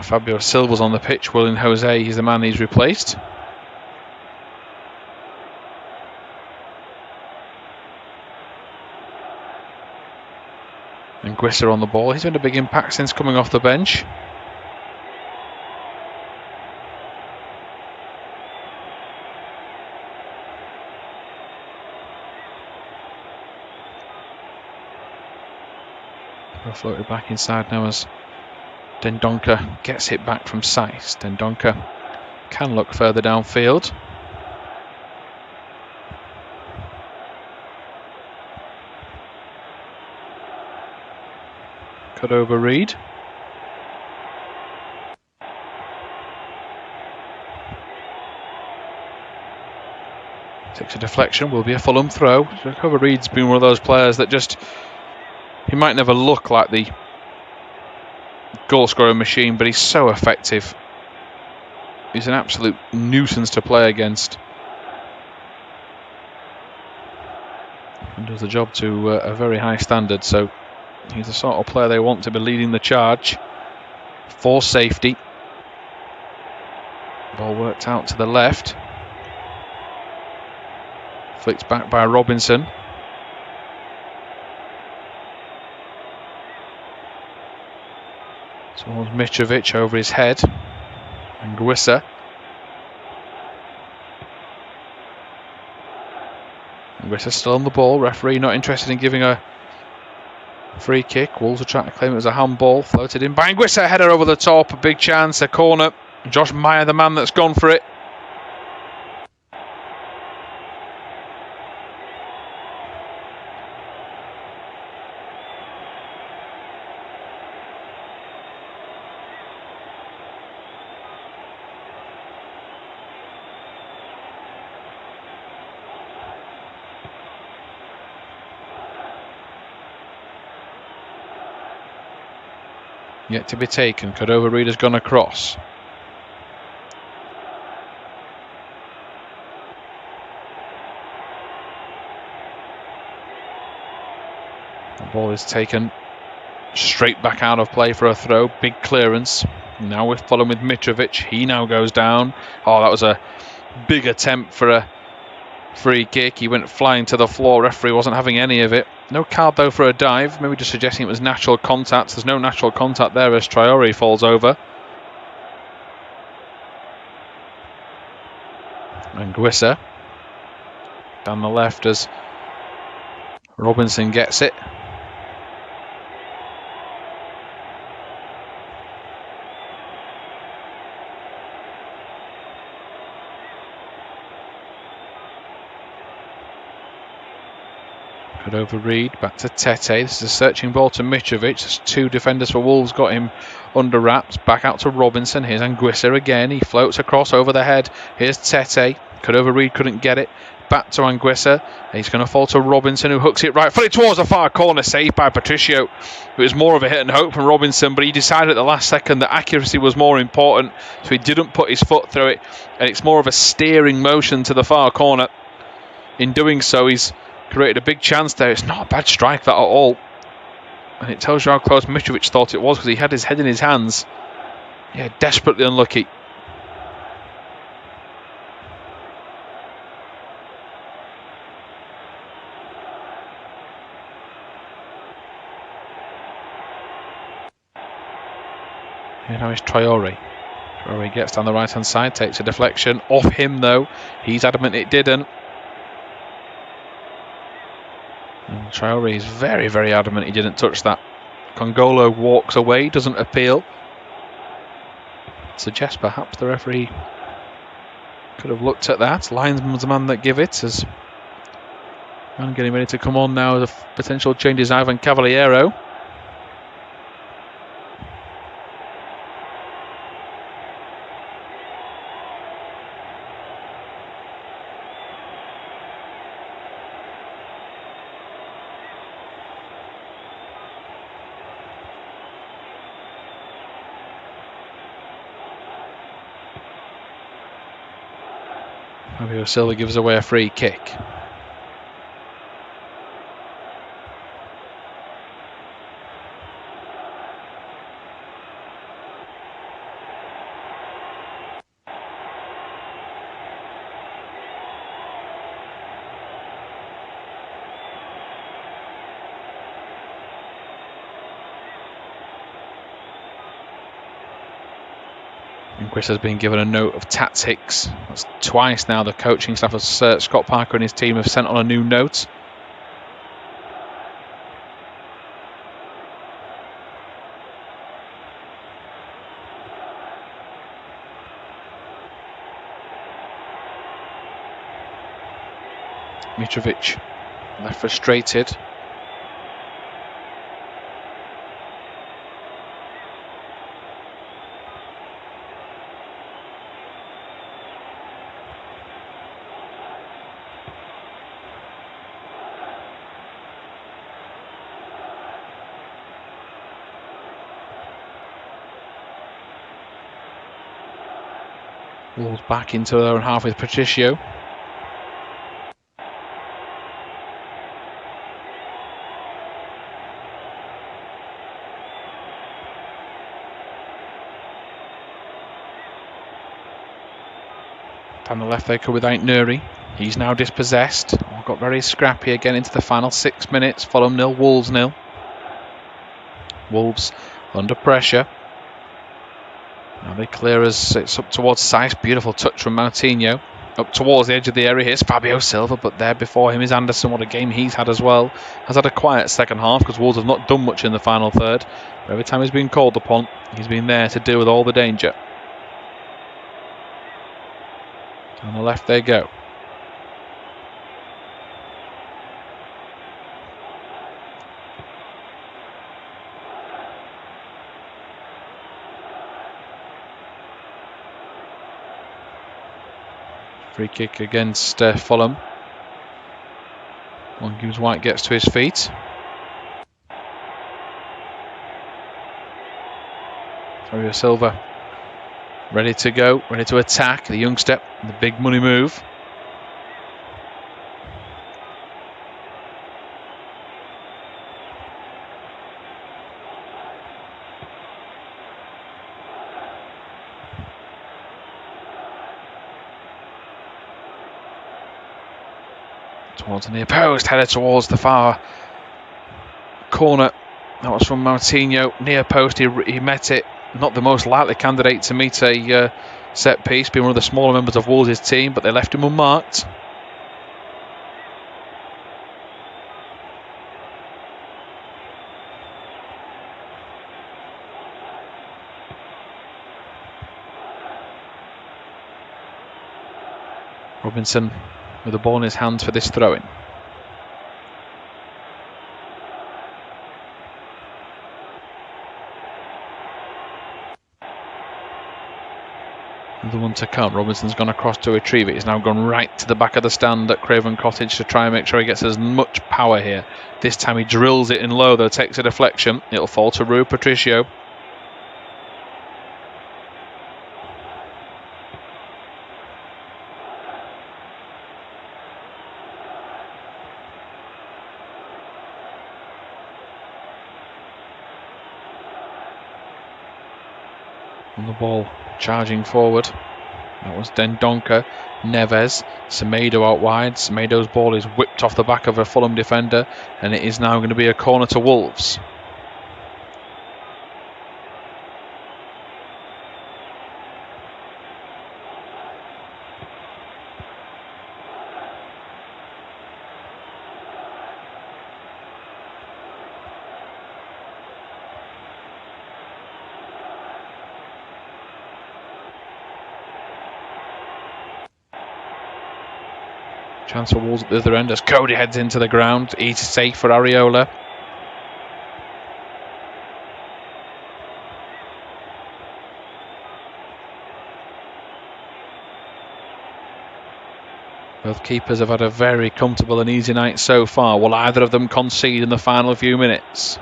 Fabio Silva's on the pitch. Willian Jose, he's the man he's replaced. And Guissa on the ball. He's made a big impact since coming off the bench. Floated back inside now as Dendoncker gets hit back from Saiss. Dendoncker can look further downfield. Cut over Reid. Takes a deflection, will be a Fulham throw. Cover Reid's been one of those players that just, he might never look like the goal scoring machine, but he's so effective. He's an absolute nuisance to play against. And does the job to a very high standard, so he's the sort of player they want to be leading the charge for safety. Ball worked out to the left. Flicked back by Robinson. Towards Mitrovic over his head. And Guissa. Guissa still on the ball. Referee not interested in giving a free kick. Wolves are trying to claim it was a handball. Floated in by Guissa. Header over the top. A big chance. A corner. Josh Meyer, the man that's gone for it. Yet to be taken. Cordova Reid has gone across. The ball is taken straight back out of play for a throw. Big clearance. Now we're following with Mitrovic. He now goes down. Oh, that was a big attempt for a free kick. He went flying to the floor. Referee wasn't having any of it. No card though for a dive. Maybe just suggesting it was natural contact. There's no natural contact there as Traore falls over. And Guissa down the left as Robinson gets it. Over Reid, back to Tete. This is a searching ball to Mitrovic. There's two defenders for Wolves, got him under wraps. Back out to Robinson. Here's Anguissa again. He floats across over the head. Here's Tete. Over Reid, couldn't get it. Back to Anguissa. He's going to fall to Robinson, who hooks it right fully towards the far corner. Saved by Patricio. It was more of a hit and hope from Robinson, but he decided at the last second that accuracy was more important, so he didn't put his foot through it. And it's more of a steering motion to the far corner. In doing so, he's created a big chance there. It's not a bad strike that at all. And it tells you how close Mitrovic thought it was, because he had his head in his hands. Yeah, desperately unlucky. Here now is Traore. Traore gets down the right-hand side, takes a deflection. Off him, though. He's adamant it didn't. And Traore is very, very adamant he didn't touch that. Kongolo walks away, doesn't appeal. Suggests perhaps the referee could have looked at that. Linesman's the man that give it. As man getting ready to come on now. The potential changes Ivan Cavaliero. Fabio Silva gives away a free kick. And Chris has been given a note of tactics. That's twice now the coaching staff of Scott Parker and his team have sent on a new note. Mitrovic left frustrated. Wolves back into their own half with Patricio. Down the left they go with Ait Nouri. He's now dispossessed. Got very scrappy again into the final 6 minutes. Fulham 0, Wolves 0. Wolves under pressure. Now they clear as it's up towards Saiss. Beautiful touch from Moutinho. Up towards the edge of the area. Here's Fabio Silva, but there before him is Andersen. What a game he's had as well. Has had a quiet second half because Wolves have not done much in the final third. But every time he's been called upon, he's been there to deal with all the danger. On the left they go. Free kick against Fulham. One gives White gets to his feet. Fabio Silva ready to go, ready to attack. The youngster, the big money move. Towards the near post, headed towards the far corner. That was from Moutinho. Near post, he met it. Not the most likely candidate to meet a set piece, being one of the smaller members of Wolves' team, but they left him unmarked. Robinson with the ball in his hands for this throw-in. The one to come. Robinson's gone across to retrieve it. He's now gone right to the back of the stand at Craven Cottage to try and make sure he gets as much power here. This time he drills it in low, though, takes a deflection. It'll fall to Rui Patricio. On the ball, charging forward. That was Dendoncker, Neves, Semedo out wide. Semedo's ball is whipped off the back of a Fulham defender, and it is now going to be a corner to Wolves. Chance for Wolves at the other end as Coady heads into the ground. Easy safe for Areola. Both keepers have had a very comfortable and easy night so far. Will either of them concede in the final few minutes?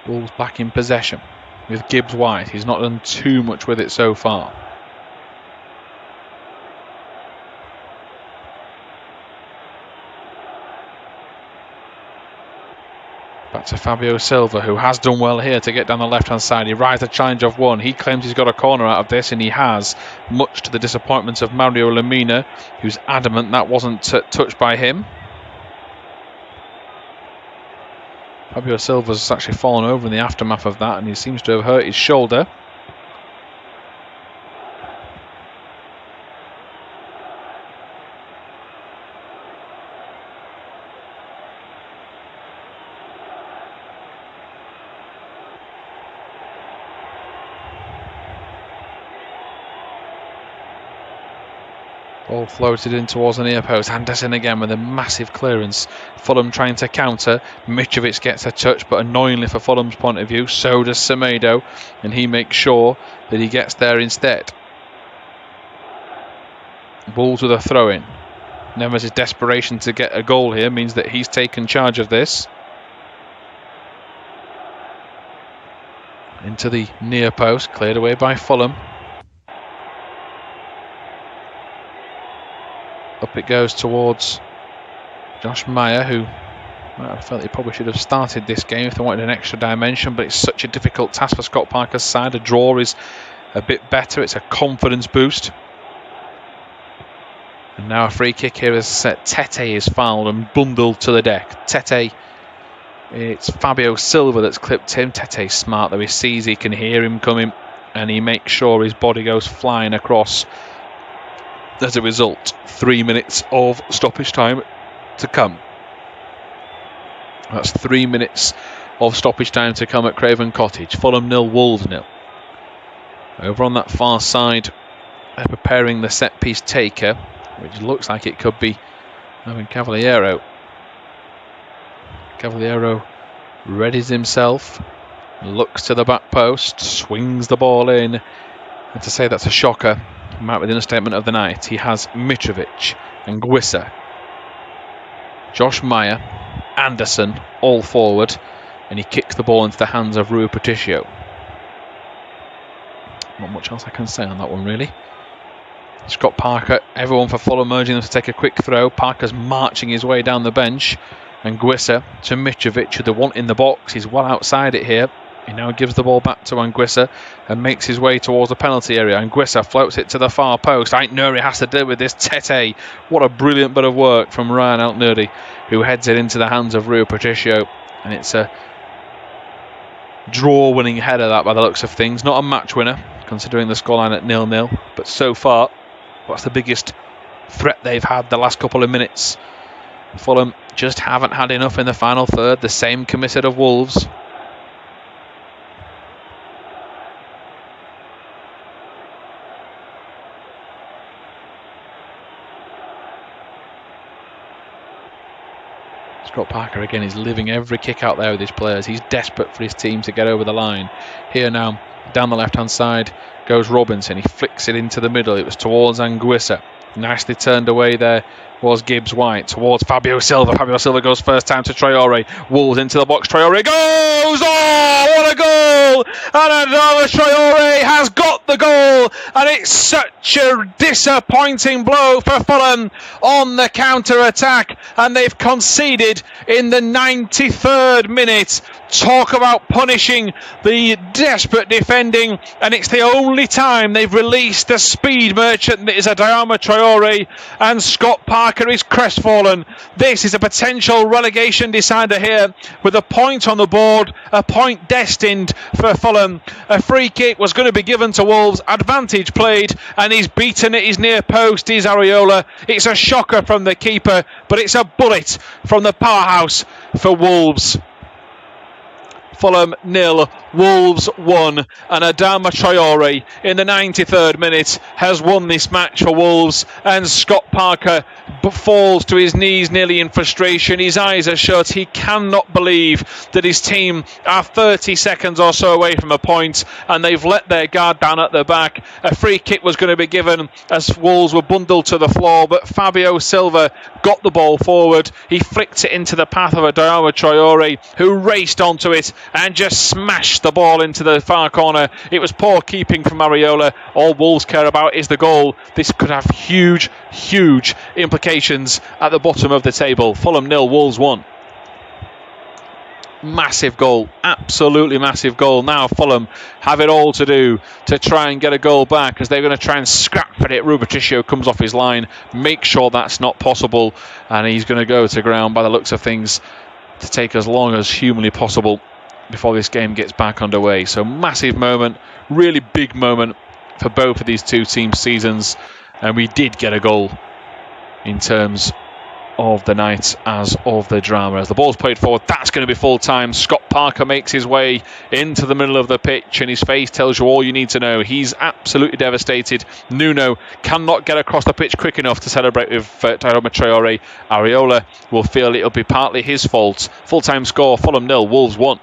Wolves back in possession with Gibbs White. He's not done too much with it so far. Back to Fabio Silva, who has done well here to get down the left-hand side. He rides the challenge of one. He claims he's got a corner out of this, and he has, much to the disappointment of Mario Lemina, who's adamant that wasn't touched by him. Fabio Silva's actually fallen over in the aftermath of that, and he seems to have hurt his shoulder. Ball floated in towards the near post. Andersen again with a massive clearance. Fulham trying to counter. Mitrovic gets a touch, but annoyingly for Fulham's point of view, so does Semedo, and he makes sure that he gets there instead. Wolves with a throw-in. Neves' desperation to get a goal here means that he's taken charge of this. Into the near post, cleared away by Fulham. Up it goes towards Josh Meyer, who I felt he probably should have started this game if they wanted an extra dimension, but it's such a difficult task for Scott Parker's side. A draw is a bit better. It's a confidence boost. And now a free kick here as Tete is fouled and bundled to the deck. Tete, it's Fabio Silva that's clipped him. Tete's smart though. He sees, he can hear him coming, and he makes sure his body goes flying across. As a result, 3 minutes of stoppage time to come. That's 3 minutes of stoppage time to come at Craven Cottage. Fulham 0, Wolves 0. Over on that far side, they're preparing the set piece taker, which looks like it could be Cavaliero. Cavaliero readies himself, looks to the back post, swings the ball in. And to say that's a shocker might be the understatement of the night. He has Mitrovic and Guissa, Josh Meyer, Andersen all forward, and he kicks the ball into the hands of Rui Patricio. Not much else I can say on that one really. Scott Parker, everyone for Fulham urging them to take a quick throw. Parker's marching his way down the bench, and Guissa to Mitrovic, who they want in the box. He's well outside it here. He now gives the ball back to Anguissa and makes his way towards the penalty area. Anguissa floats it to the far post. Ait Nouri has to deal with this. Tete, what a brilliant bit of work from Ryan Ait Nouri, who heads it into the hands of Rui Patricio. And it's a draw-winning header, that by the looks of things. Not a match winner, considering the scoreline at 0-0. But so far, what's the biggest threat they've had the last couple of minutes? Fulham just haven't had enough in the final third. The same committed of Wolves. Scott Parker again is living every kick out there with his players. He's desperate for his team to get over the line. Here now, down the left-hand side goes Robinson. He flicks it into the middle. It was towards Anguissa. Nicely turned away there was Gibbs White towards Fabio Silva. Fabio Silva goes first time to Traore. Wolves into the box. Traore goes! Oh, what a goal! And Adama Traore has got the goal. And it's such a disappointing blow for Fulham on the counter-attack. And they've conceded in the 93rd minute. Talk about punishing the desperate defending, and it's the only time they've released the speed merchant that is Adama Traore, and Scott Parker Parker is crestfallen. This is a potential relegation decider here, with a point on the board, a point destined for Fulham. A free kick was going to be given to Wolves, advantage played, and he's beaten it. His near post is Areola. It's a shocker from the keeper, but it's a bullet from the powerhouse for Wolves. Fulham 0, Wolves 1, and Adama Traore in the 93rd minute has won this match for Wolves, and Scott Parker falls to his knees nearly in frustration. His eyes are shut. He cannot believe that his team are 30 seconds or so away from a point, and they've let their guard down at the back. A free kick was going to be given as Wolves were bundled to the floor, but Fabio Silva got the ball forward. He flicked it into the path of Adama Traore, who raced onto it and just smashed the ball into the far corner. It was poor keeping from Areola. All Wolves care about is the goal. This could have huge, huge implications at the bottom of the table. Fulham 0, Wolves 1. Massive goal, absolutely massive goal. Now Fulham have it all to do to try and get a goal back, as they're going to try and scrap for it. Patricio comes off his line, make sure that's not possible, and he's going to go to ground by the looks of things to take as long as humanly possible before this game gets back underway. So massive moment, really big moment for both of these two teams' seasons, and we did get a goal in terms of the night as of the drama. As the ball's played forward, that's going to be full time. Scott Parker makes his way into the middle of the pitch, and his face tells you all you need to know. He's absolutely devastated. Nuno cannot get across the pitch quick enough to celebrate with Adama Traore. Areola will feel it'll be partly his fault. Full time score, Fulham 0, Wolves 1.